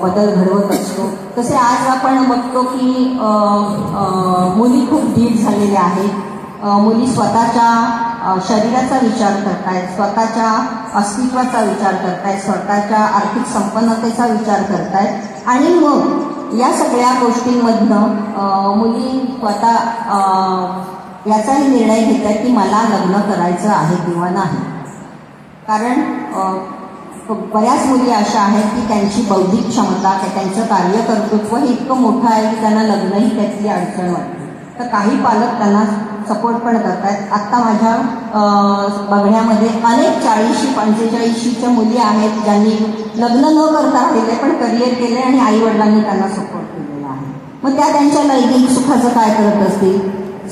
Speaker 2: बदल घडवत असतो. तसे आज आपण बघतो की मुली खूप धीट झालेल्या आहेत. मुली स्वतःच्या शरीराचा विचार करतायत, स्वतःच्या अस्तित्वाचा विचार करतायत, स्वतःच्या आर्थिक संपन्नतेचा विचार करतायत, आणि मग या सगळ्या गोष्टींमधनं मुली स्वतः याचाही निर्णय घेतात की मला लग्न करायचं आहे किंवा नाही. कारण बऱ्याच मुली अशा आहेत की त्यांची बौद्धिक क्षमता, त्यांचं कार्यकर्तृत्व हे इतकं मोठं आहे की त्यांना लग्नही त्यातली अडचण वाटते. तर काही पालक त्यांना सपोर्ट पण करतात. आत्ता माझ्या बघण्यामध्ये अनेक 40-45च्या मुली आहेत ज्यांनी लग्न न करता राहिले पण करिअर केले आणि आई वडिलांनी त्यांना सपोर्ट केलेला आहे. मग त्या त्यांच्या लैंगिक सुखाचं काय करत असतील,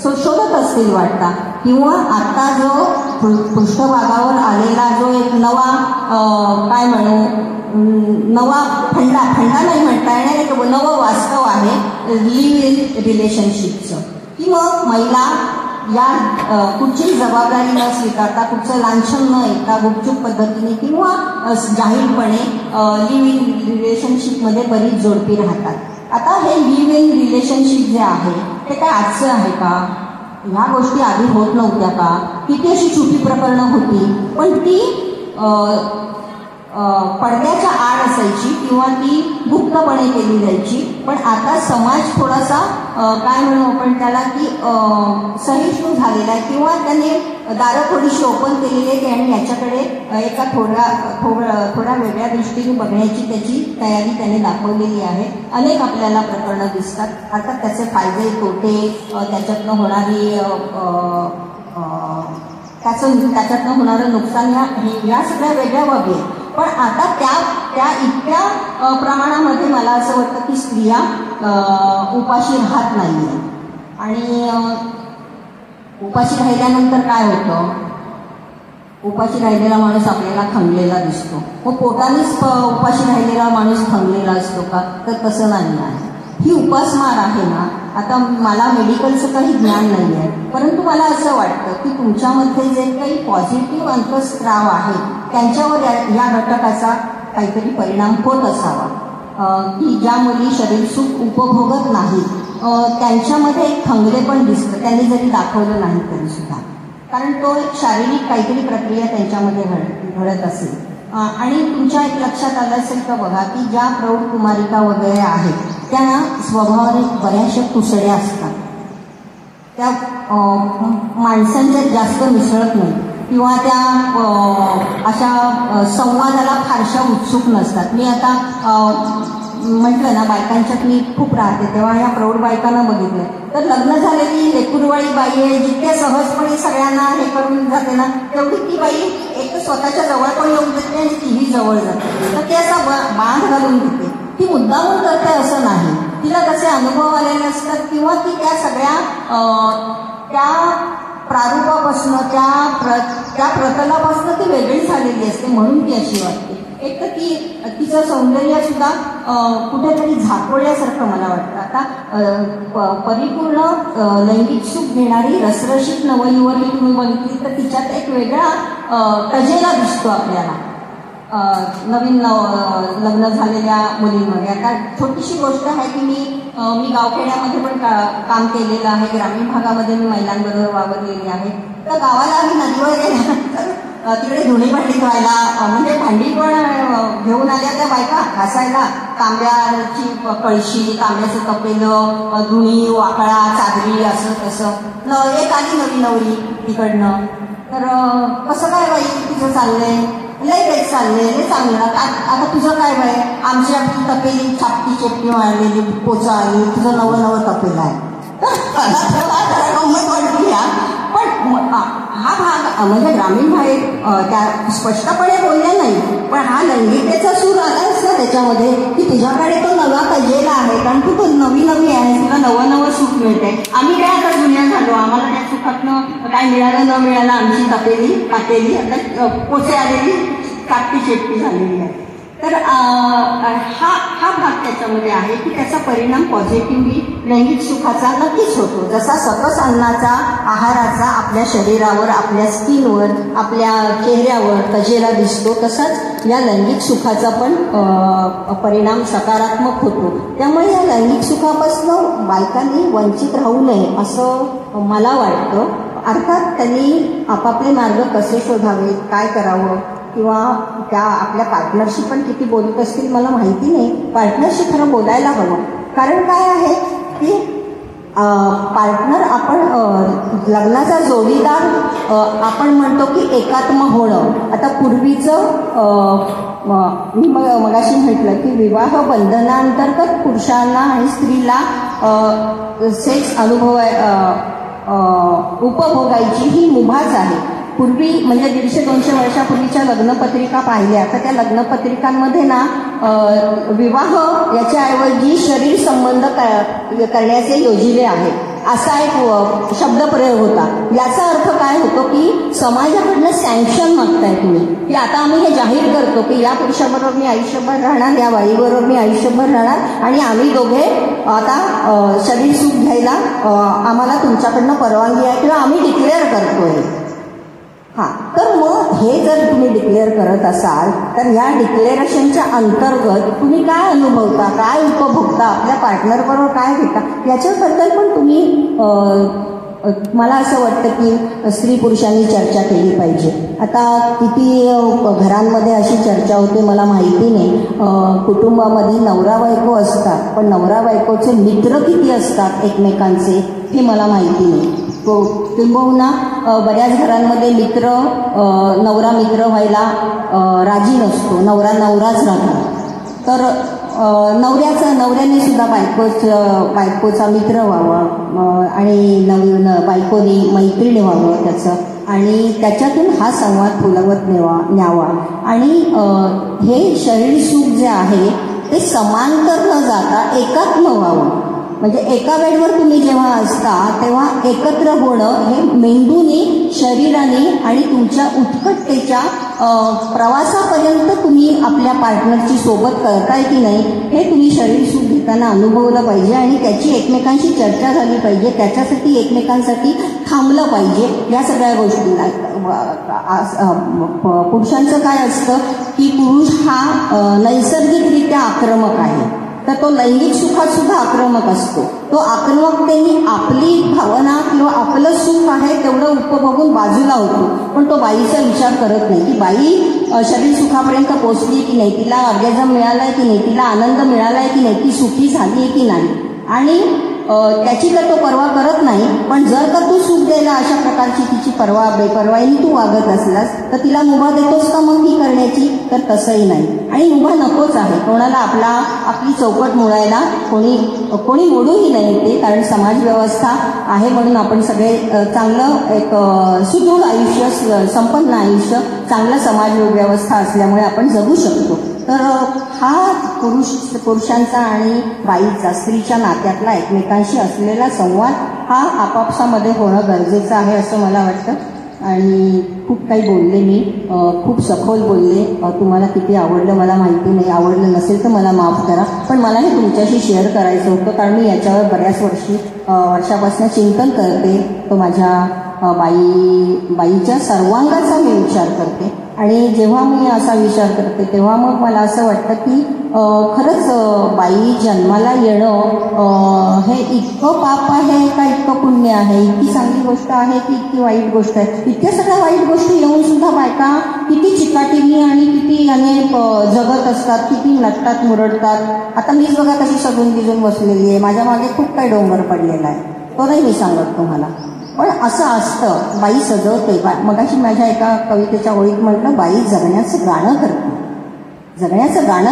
Speaker 2: शोधत असतील वाटता. किंवा आता जो पृष्ठभागावर आलेला जो एक नवा काय म्हणू, नवा फंडा नाही म्हणता येणार, एक नवं वास्तव आहे लिव्ह इन रिलेशनशिपचं. की मग महिला या कुठची जबाबदारी न स्वीकारता, कुठचं लांछन न येता गुपचूप पद्धतीने किंवा जाहीरपणे लिव्ह इन रिलेशनशिपमध्ये बरीच जोडपी राहतात. आता हे लिव्ह इन रिलेशनशिप जे आहे ते काय आजचं आहे का? ह्या गोष्टी आधी होत नव्हत्या का? किती अशी छोटी प्रकरणं होती, पण ती पडद्याच्या आड असायची किंवा ती गुप्तपणे केली जायची. पण आता समाज थोडासा काय म्हणू आपण त्याला की सहिष्णू झालेला आहे किंवा त्याने दारं थोडीशी ओपन केलेली आहे आणि याच्याकडे एका थोड्या वेगळ्या दृष्टीने बघण्याची त्याची तयारी त्याने दाखवलेली आहे. अनेक आपल्याला प्रकरणं दिसतात. अर्थात त्याचे फायदे तोटे, त्याच्यातनं होणारी त्याच्यातनं होणारं नुकसान या सगळ्या वेगळ्या बाबी आहेत. पण आता त्या इतक्या प्रमाणामध्ये मला असं वाटतं की स्त्रिया उपाशी राहत नाही आहे. आणि उपाशी राहिल्यानंतर काय होतं, उपाशी राहिलेला माणूस आपल्याला खंगलेला दिसतो. मग पोटानेच उपाशी राहिलेला माणूस खंगलेला असतो का? तर तसं नाही आहे. ही उपासमार आहे ना. आता मला मेडिकलचं काही ज्ञान नाही आहे, परंतु मला असं वाटतं की तुमच्यामध्ये जे काही पॉझिटिव्ह अंतःस्राव आहेत त्यांच्यावर या घटकाचा काहीतरी परिणाम होत असावा. की ज्या मुली शरीर सुख उपभोगत नाहीत त्यांच्यामध्ये एक खंगले पण दिसतं, त्यांनी जरी दाखवलं नाही तरी सुद्धा. कारण तो एक शारीरिक काहीतरी प्रक्रिया त्यांच्यामध्ये घडत असेल. आणि तुमच्या एक लक्षात आलं असेल का बघा की ज्या प्रौढ कुमारिका वगैरे आहेत त्या स्वभावाने बऱ्याचशा कुसड्या असतात. त्या माणसांच्यात जास्त मिसळत नाही किंवा त्या अशा संवादाला फारशा उत्सुक नसतात. मी आता म्हटलं ना बायकांच्यात मी खूप राहते तेव्हा या प्रौढ बायकांना बघितलं तर लग्न झालेली लेकुरवाळी बाई आहे जितक्या सहजपणे सगळ्यांना हे करून जाते ना तेवढी ती बाई एक तर स्वतःच्या जवळ पण येऊन देते आणि तीही जवळ जाते. तर ते असा बांध घालून घेते. ती मुद्दामून करते असं नाही, तिला कसे अनुभव आलेले असतात किंवा ती त्या सगळ्या त्या प्रारूपापासून त्या प्रतलापासून ती वेगळी झालेली असते म्हणून ती अशी वाटते. एक तर तिचं सौंदर्य सुद्धा कुठेतरी झाकोळल्यासारखं मला वाटतं. आता परिपूर्ण लैंगिक सुख घेणारी रसरशीत नवयुवती तुम्ही बघितली तर तिच्यात एक वेगळा तजेला दिसतो आपल्याला नवीन लग्न झालेल्या मुलींमध्ये. आता छोटीशी गोष्ट आहे की मी गावखेड्यामध्ये पण काम केलेलं आहे, ग्रामीण भागामध्ये मी महिलांबरोबर वावरलेली आहे. तर गावाला आम्ही नदीवर गेल्यानंतर तिकडे धुणी भांडी धुवायला, म्हणजे भांडी पण घेऊन आल्या त्या बायका घासायला, तांब्याची कळशी, तांब्याचं तपेलं, धुणी, वाकळा, चादरी, असं तसं. एक आली नवी नवरी तिकडनं, तर कसं काय बाई तुझं चाललंय? लय काही चाललंय, लय चांगलं. आता तुझं काय बाई? आमची तपेली छापटी चेपटी मारलेली पोचा आली, तुझं नवं नवं तपेलं आहे. गंमत वाटली. पण हा भाग म्हणजे ग्रामीण भाग त्या स्पष्टपणे बोलल्या नाही, पण हा लैंगिकतेचा सूर आलाच ना त्याच्यामध्ये, की तुझ्याकडे तो नवा कजेला आहे, कारण तू तो नवी आहे, तुला नवं नवं सुख मिळते. आम्ही काय आता जुन्या झालो, आम्हाला त्या सुखातनं काय मिळालं न मिळालं, आमची कापेली आता पोचे आलेली कापटी चेपटी झालेली आहे. तर हा भाग त्याच्यामध्ये आहे की त्याचा परिणाम पॉझिटिव्हली लैंगिक सुखाचा नक्कीच होतो. जसा सकस अन्नाचा, आहाराचा आपल्या शरीरावर, आपल्या स्किनवर, आपल्या चेहऱ्यावर कजेला दिसतो, तसाच या लैंगिक सुखाचा पण परिणाम सकारात्मक होतो. त्यामुळे या लैंगिक सुखापासून बायकांनी वंचित राहू नये असं मला वाटतं. अर्थात त्यांनी आपापले मार्ग कसे शोधावे, काय करावं, किंवा त्या आपल्या पार्टनरशी पण किती बोलत असतील मला माहिती नाही. पार्टनरशी खरं बोलायला हवं, कारण काय आहे की पार्टनर आपण लग्नाचा जोडीदार आपण म्हणतो की एकात्म होणं. आता पूर्वीचं मी मगाशी म्हटलं की विवाह बंधनांतर्गत पुरुषांना आणि स्त्रीला सेक्स उपभोगायची ही मुभाच आहे. पूर्वी म्हणजे 150-200 वर्षापूर्वीच्या लग्नपत्रिका पाहिल्या तर त्या लग्नपत्रिकांमध्ये ना विवाह याच्याऐवजी शरीर संबंध करण्याचे योजिले आहे असा एक शब्दप्रयोग होता. याचा अर्थ काय होतो की समाजाकडनं सँक्शन मागताय तुम्ही, की आता आम्ही हे जाहीर करतो की या पुरुषाबरोबर मी आयुष्यभर राहणार, या बाईबरोबर मी आयुष्यभर राहणार आणि आम्ही दोघे आता शरीर सुख घ्यायला आम्हाला तुमच्याकडनं परवानगी आहे किंवा आम्ही डिक्लेअर करतोय. तर मग हे जर तुम्ही डिक्लेअर करत असाल तर या डिक्लेरेशनच्या अंतर्गत तुम्ही काय अनुभवता, काय उपभोगता, आपल्या पार्टनरबरोबर काय घेता, याच्याबद्दल पण तुम्ही मला असं वाटतं की स्त्री पुरुषांनी चर्चा केली पाहिजे. आता किती घरांमध्ये अशी चर्चा होते मला माहिती नाही. कुटुंबामध्ये नवरा बायको असतात, पण नवरा बायकोचे मित्र किती असतात एकमेकांचे हे मला माहिती नाही. किंबहुना बऱ्याच घरांमध्ये नवरा मित्र व्हायला राजी नसतो, नवराच राहतो. तर नवऱ्याने सुद्धा बायकोचा मित्र व्हावं आणि बायकोनी मैत्रीण व्हावं त्याचं, आणि त्याच्यातून हा संवाद फुलवत न्यावा. आणि हे शरीर सुख जे आहे ते समांतर न जाता एकात्म व्हावं. म्हणजे एका बेडवर तुम्ही जेव्हा असता तेव्हा एकत्र होणं हे मेंदूने, शरीराने आणि तुमच्या उत्कटतेच्या प्रवासापर्यंत तुम्ही आपल्या पार्टनरची सोबत करताय की नाही हे तुम्ही शरीर सुख घेताना अनुभवलं पाहिजे आणि त्याची एकमेकांशी चर्चा झाली पाहिजे. त्याच्यासाठी एकमेकांसाठी थांबलं पाहिजे. या सगळ्या गोष्टीला पुरुषांचं काय असतं की पुरुष हा नैसर्गिकरित्या आक्रमक आहे, तर तो लैंगिक सुखात सुद्धा आक्रमक असतो. तो आक्रमकतेने आपली भावना किंवा आपलं सुख आहे तेवढं उपभोगून बाजूला होतो, पण तो बाईचा विचार करत नाही की बाई शरीर सुखापर्यंत पोहोचली की नाही, तिला ऑर्गॅझम मिळालाय की नाही, तिला आनंद मिळालाय की नाही, ती सुखी झाली आहे की नाही, आणि त्याची तर तो पर्वा करत नाही. पण जर का तू सुख द्यायला अशा प्रकारची तिची बेपर्वाईने तू वागत असलास तर तिला मुभा देतोस का मग ही करण्याची? तर तसंही नाही, आणि मुभा नकोच आहे. कोणाला आपली चौकट मोडायला कोणी मोडूही नाही ते, कारण समाज व्यवस्था आहे म्हणून आपण सगळे चांगलं एक सुदृढ आयुष्य, संपन्न आयुष्य, चांगलं समाज व्यवस्था असल्यामुळे आपण जगू शकतो. तर हा पुरुषांचा आणि बाईचा, स्त्रीच्या नात्यातला एकमेकांशी असलेला संवाद हा आपापसामध्ये होणं गरजेचं आहे असं मला वाटतं. आणि खूप काही बोलले मी, खूप सखोल बोलले. तुम्हाला किती आवडलं मला माहिती नाही, आवडलं नसेल तर मला माफ करा, पण मला हे तुमच्याशी शेअर करायचं होतं कारण मी याच्यावर बऱ्याच वर्षापासून चिंतन करते. तो माझ्या बाईच्या सर्वांगाचा मी विचार करते. आणि जेव्हा मी असा विचार करते तेव्हा मग मला असं वाटतं की खरंच बाई जन्माला येणं हे इतकं पाप आहे का इतकं पुण्य आहे, इतकी चांगली गोष्ट आहे की इतकी वाईट गोष्ट आहे. इतक्या सगळ्या वाईट गोष्टी येऊन सुद्धा बायका किती चिकाटीने आणि किती अनेक जगत असतात, किती नटतात मुरडतात. आता मीच बघा कशी सगून गिजून बसलेली आहे, माझ्या मागे खूप काही डोंगर पडलेला आहे, तो नाही मी सांगत तुम्हाला. पण असं असतं, बाई सजवते. मगाशी माझ्या एका कवितेच्या ओळीत म्हटलं, बाई जगण्याचं गाणं करते. जगण्याचं गाणं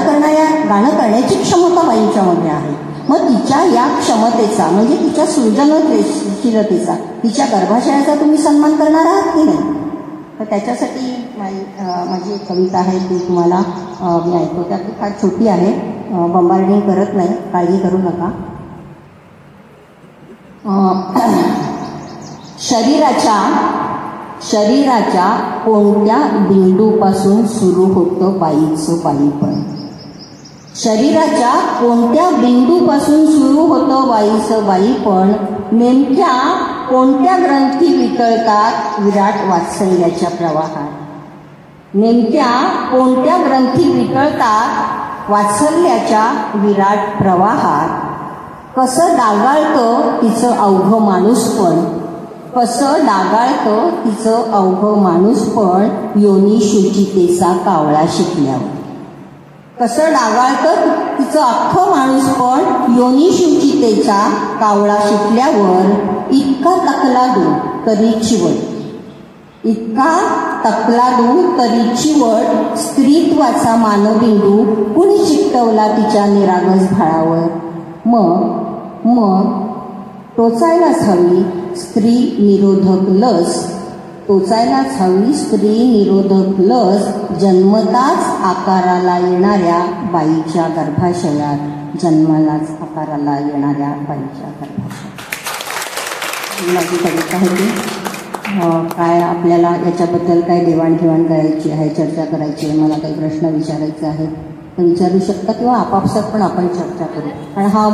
Speaker 2: करण्याची क्षमता बाईंच्यामध्ये आहे. मग तिच्या या क्षमतेचा म्हणजे तिच्या सृजनशीलतेचा, तिच्या गर्भाशयाचा तुम्ही सन्मान करणार आहात की नाही? तर त्याच्यासाठी माझी एक कविता आहे ती तुम्हाला मी ऐकवते. ती फार छोटी आहे, बंबार्डिंग करत नाही, काळजी करू नका. शरीराच्या कोणत्या बिंदूपासून सुरू होतं बाईचं बाईपण? शरीराच्या कोणत्या बिंदूपासून सुरू होतं बाईचं बाईपण? नेमक्या कोणत्या ग्रंथी विकळतात विराट वात्सल्याच्या प्रवाहात? नेमक्या कोणत्या ग्रंथी विकळतात वात्सल्याच्या विराट प्रवाहात? कसं डागाळतं तिचं अवघं माणूसपण, कसं डागाळतं तिचं अवघं माणूसपण योनी शुचितेचा कावळा शिकल्यावर. कसं डागाळतं तिचं अख्खं माणूसपण योनी शुचितेचा कावळा शिकल्यावर. इतका तकलादू तरी चिवट, इतका तकलादू तरी चिवट, स्त्रीत्वाचा मानबिंदू कुणी चिकटवला तिच्या निरागस भाळावर? मग टोचायलाच हवी स्त्री निरोधक लस, टोचायलाच हवी स्त्री निरोधक लस जन्मताच आकाराला येणाऱ्या बाईच्या गर्भाशयात, जन्मालाच आकाराला येणाऱ्या बाईच्या गर्भाशयात. माझी कविता होती. काय आपल्याला याच्याबद्दल काय देवाणघेवाण करायची आहे, चर्चा करायची आहे, मला काही प्रश्न विचारायचे आहेत तर विचारू शकता किंवा आपापसात पण आपण चर्चा करू. कारण हा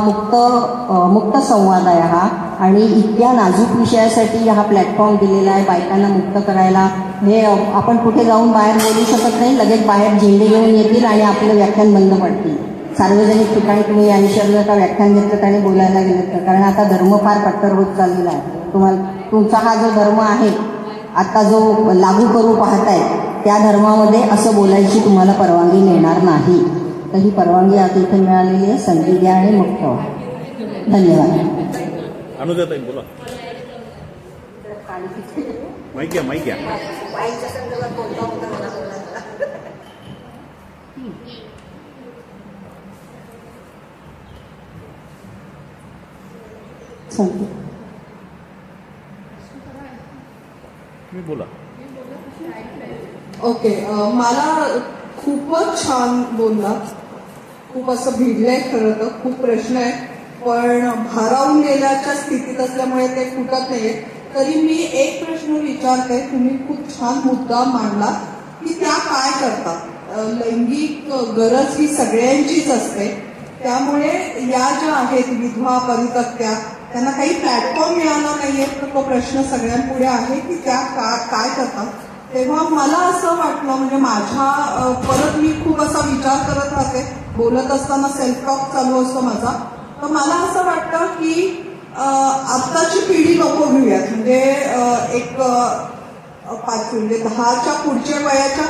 Speaker 2: मुक्त संवाद आहे हा, आणि इतक्या नाजूक विषयासाठी हा प्लॅटफॉर्म दिलेला आहे बायकांना मुक्त करायला. हे आपण कुठे जाऊन बाहेर बोलू शकत नाही, लगेच बाहेर झेंडे घेऊन येतील आणि आपलं व्याख्यान बंद पडतील. सार्वजनिक ठिकाणी तुम्ही या विषयावर जर का व्याख्यान घेतलं आणि बोलायला गेलं तर, कारण आता धर्म फार कट्टर होत चाललेला आहे. तुमचा हा जो धर्म आहे आता जो लागू करू पाहताय त्या धर्मामध्ये असं बोलायची तुम्हाला परवानगी मिळणार नाही. तर ही परवानगी आता इथे मिळालेली आहे, संधी द्या आणि मग ठेवा. धन्यवाद.
Speaker 7: अनुजाताई बोला. माईक घ्या. मी बोला.
Speaker 1: ओके, मला खूपच छान बोलला, खूप असं भिडलंय. खरं तर खूप प्रश्न आहे पण भारावून गेल्याच्या स्थितीत असल्यामुळे ते फुटत नाहीये. तरी मी एक प्रश्न विचारते. तुम्ही खूप छान मुद्दा मांडला की त्या काय करतात. लैंगिक गरज ही सगळ्यांचीच असते, त्यामुळे या ज्या आहेत विधवा परित्यक्त्या त्यांना काही प्लॅटफॉर्म मिळाला नाहीये, तर तो प्रश्न सगळ्यांपुढे आहे की त्या काय करतात. तेव्हा मला असं वाटलं, म्हणजे माझ्या परत मी खूप असा विचार करत राहते, बोलत असताना सेल्फ टॉक चालू असतो माझा. तर मला असं वाटतं की आत्ताची पिढी नको घेऊयात, म्हणजे एक 5 म्हणजे 10च्या पुढच्या वयाच्या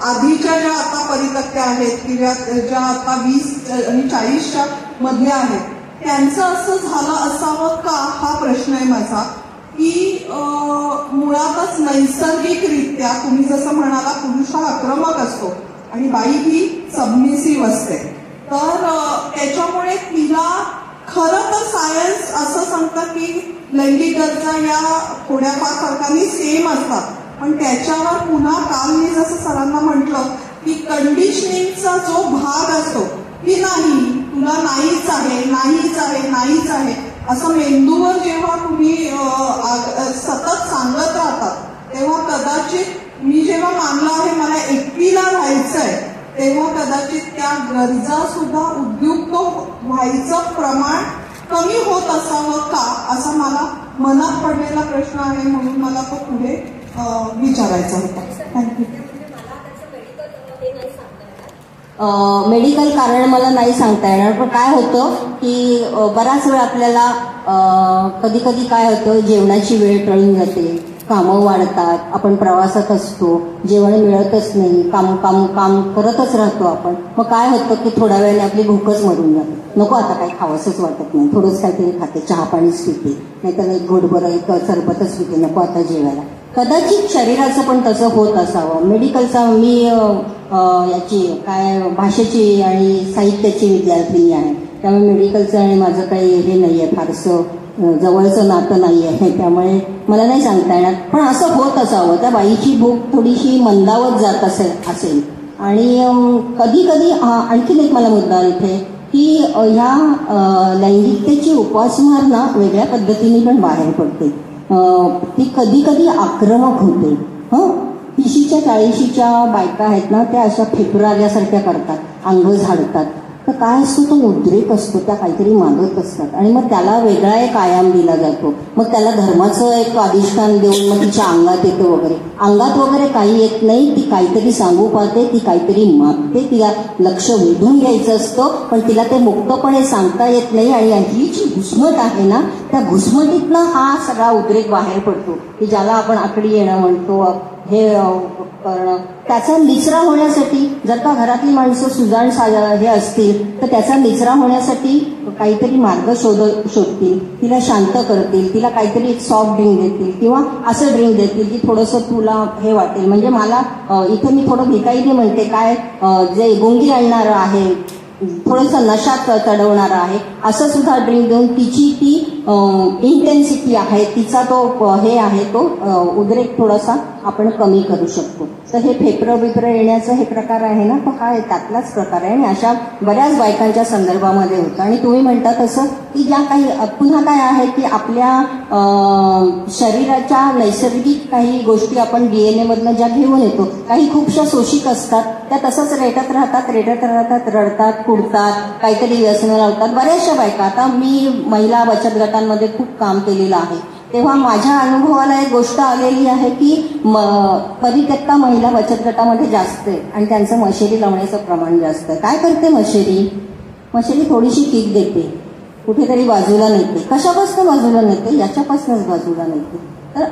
Speaker 1: आधीच्या ज्या आता परित्यक्त्या आहेत किंवा ज्या आता 20 आणि 40च्या मधल्या आहेत त्यांचं असं झालं असावं का, हा प्रश्न आहे माझा. की मुळातच नैसर्गिकरित्या तुम्ही जसं म्हणाला पुरुष हा आक्रमक असतो आणि बाई ही सबमिसिव्ह असते, तर त्याच्यामुळे तिला खरं तर सायन्स असं सांगतं की लैंगिक गरजा या थोड्याफार फरकांनी सेम असतात, पण त्याच्यावर पुन्हा काल मी जसं सरांना म्हटलं की कंडिशनिंगचा जो भाग असतो की नाही तुला नाहीच आहे असं मेंदूवर जेव्हा तुम्ही सतत सांगत राहतात तेव्हा कदाचित मी जेव्हा मानलं आहे मला एकटीला राहायचंय तेव्हा कदाचित त्या गरजा सुद्धा उद्युक्त व्हायचं प्रमाण कमी होत असावं का, असा मला मनात पडलेला प्रश्न आहे. म्हणून मला तो पुढे विचारायचा होता. थँक्यू.
Speaker 6: ते नाही सांगता येणार?
Speaker 2: मेडिकल कारण मला नाही सांगता येणार, पण काय होतं की बराच वेळ आपल्याला कधी कधी काय होतं, जेवणाची वेळ टळून जाते, कामं वाढतात, आपण प्रवासात असतो, जेवण मिळतच नाही, काम काम काम करतच राहतो आपण. मग काय होतं की थोड्या वेळाने आपली भूकच मरून जाते, नको आता काही खावंसंच वाटत नाही, थोडंच काहीतरी खाते, चहा पाणीच पिते, नाहीतर एक घोटभर एक सरबतच पिते, नको आता जेवायला. कदाचित शरीराचं पण तसं होत असावं. मेडिकलचा मी याची काय भाषेची आणि साहित्याची विद्यार्थिनी आहे, त्यामुळे मेडिकलचं आणि माझं काही हे नाही आहे, फारसं जवळचं नातं नाही आहे, त्यामुळे मला नाही सांगता येणार. पण असं होत असावं, त्या बाईची भूक थोडीशी मंदावत जात असेल. आणि कधी कधी आणखीन एक मला मुद्दा इथे की ह्या लैंगिकतेची उपासमार ना वेगळ्या पद्धतीने पण बाहेर पडते. ती कधी कधी आक्रमक होते. 30च्या 40च्या बायका आहेत ना, त्या अशा फेब्रुवारीसारख्या करतात, अंग झाडतात. तर काय असतो, तो उद्रेक असतो, त्या काहीतरी मागत असतात आणि मग त्याला वेगळा एक आयाम दिला जातो. मग त्याला धर्माचं एक अधिष्ठान देऊन मग तिच्या अंगात येतं वगैरे. अंगात वगैरे काही येत नाही, ती काहीतरी सांगू पाहते, ती काहीतरी मागते, तिला लक्ष वेधून घ्यायचं असतं, पण तिला ते मुक्तपणे सांगता येत नाही. आणि ही जी घुसमट आहे ना, त्या घुसमटीतनं हा सगळा उद्रेक बाहेर पडतो, की ज्याला आपण आकडी येणं म्हणतो, हे करणं. त्याचा निचरा होण्यासाठी जर का घरातली माणसं सुजाण हे असतील तर त्याचा निचरा होण्यासाठी काहीतरी मार्ग शोधतील, तिला शांत करतील, तिला काहीतरी एक सॉफ्ट ड्रिंक देतील किंवा असं ड्रिंक देतील की थोडंसं तुला हे वाटेल. म्हणजे मला इथे मी थोडं भिकाईने म्हणते, काय जे गुंगी आणणारं आहे, थोडंसं नशात चढवणारं आहे, असं सुद्धा ड्रिंक देऊन तिची ती इंटेन्सिटी आहे, तिचा तो हे आहे, तो उद्रेक थोडासा आपण कमी करू शकतो. तर हे फेफरं येण्याचं हे प्रकार आहे ना, तो काय त्यातलाच प्रकार आहे आणि अशा बऱ्याच बायकांच्या संदर्भामध्ये होतं. आणि तुम्ही म्हणता तसं की ज्या काही पुन्हा काय आहे की आपल्या शरीराच्या नैसर्गिक काही गोष्टी आपण DNA मधनं ज्या घेऊन येतो, काही खूपशा शोषिक असतात, त्या तसंच रेटत राहतात, रडतात, कुडतात, काहीतरी व्यसनं लावतात. बऱ्याचशा बायका, आता मी महिला बचत गटांमध्ये खूप काम केलेलं आहे, तेव्हा माझ्या अनुभवाला एक गोष्ट आलेली आहे की परित्यक्ता महिला बचत गटामध्ये जास्त आहे आणि त्यांचं मशेरी लावण्याचं प्रमाण जास्त आहे. काय करते मशेरी थोडीशी किक देते, कुठेतरी बाजूला नेते. कशापासून बाजूला नेते? याच्यापासूनच बाजूला नेते. तर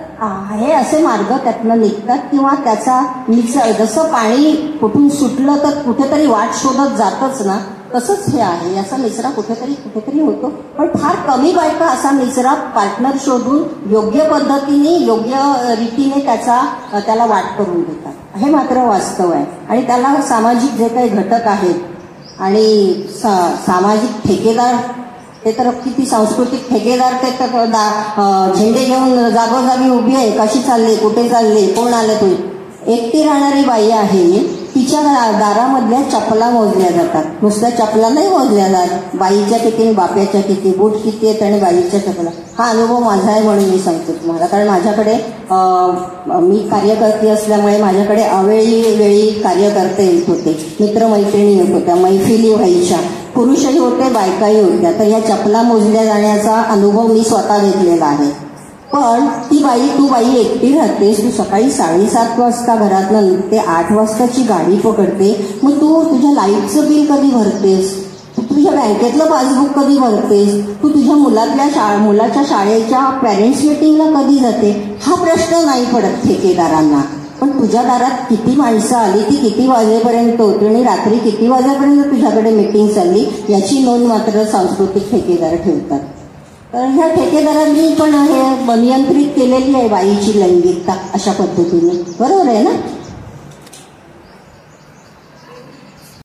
Speaker 2: हे असे मार्ग त्यातनं निघतात किंवा त्याचा निचरा, जसं पाणी कुठून सुटलं तर कुठेतरी वाट शोधत जातच ना, तसंच हे आहे. याचा निचरा कुठेतरी होतो, पण फार कमी बायका असा निचरा पार्टनर शोधून योग्य पद्धतीने, योग्य रीतीने त्याला वाट करून देतात. हे मात्र वास्तव आहे. आणि त्याला सामाजिक जे काही घटक आहेत आणि सामाजिक ठेकेदार, ते तर किती सांस्कृतिक ठेकेदार, ते तर झेंडे घेऊन जागोजागी उभी आहे, कशी चालली, कुठे चालली, कोण आलं. तू एकटी राहणारी बाई आहे, तिच्या दारामधल्या चपला मोजल्या जातात. नुसत्या चपला नाही मोजल्या जात, बाईच्या किती, बाप्याच्या किती, बूट किती आहेत आणि बाईच्या चपला. हा अनुभव माझा आहे म्हणून मी सांगते तुम्हाला, कारण माझ्याकडे मी कार्यकर्ती असल्यामुळे माझ्याकडे वेळी कार्यकर्ते येत होते, मित्रमैत्रिणी येत होत्या, मैफिली व्हायच्या, पुरुषही होते, बायकाही होत्या. तर या चपला मोजल्या जाण्याचा अनुभव मी स्वतः घेतलेला आहे. पण तू बाई एकटी राहतेस, तू सकाळी 7:30 वाजता घरातनं निघते, 8 वाजताची गाडी पकडते, मग तू तुझ्या लाईटचं बिल कधी भरतेस, तू तुझ्या बँकेतलं पासबुक कधी भरतेस, तू तुझ्या मुलाच्या शाळेच्या पॅरेंट्स मीटिंगला कधी जाते, हा प्रश्न नाही पडत ठेकेदारांना. पण तुझ्या दारात किती माणसं आली, ती किती वाजेपर्यंत होती आणि रात्री किती वाजेपर्यंत तुझ्याकडे मीटिंग चालली, याची नोंद मात्र सांस्कृतिक ठेकेदार ठेवतात. तर ह्या ठेकेदारांनी पण हे नियंत्रित केलेली आहे बाईची लैंगिकता अशा पद्धतीने. बरोबर आहे ना?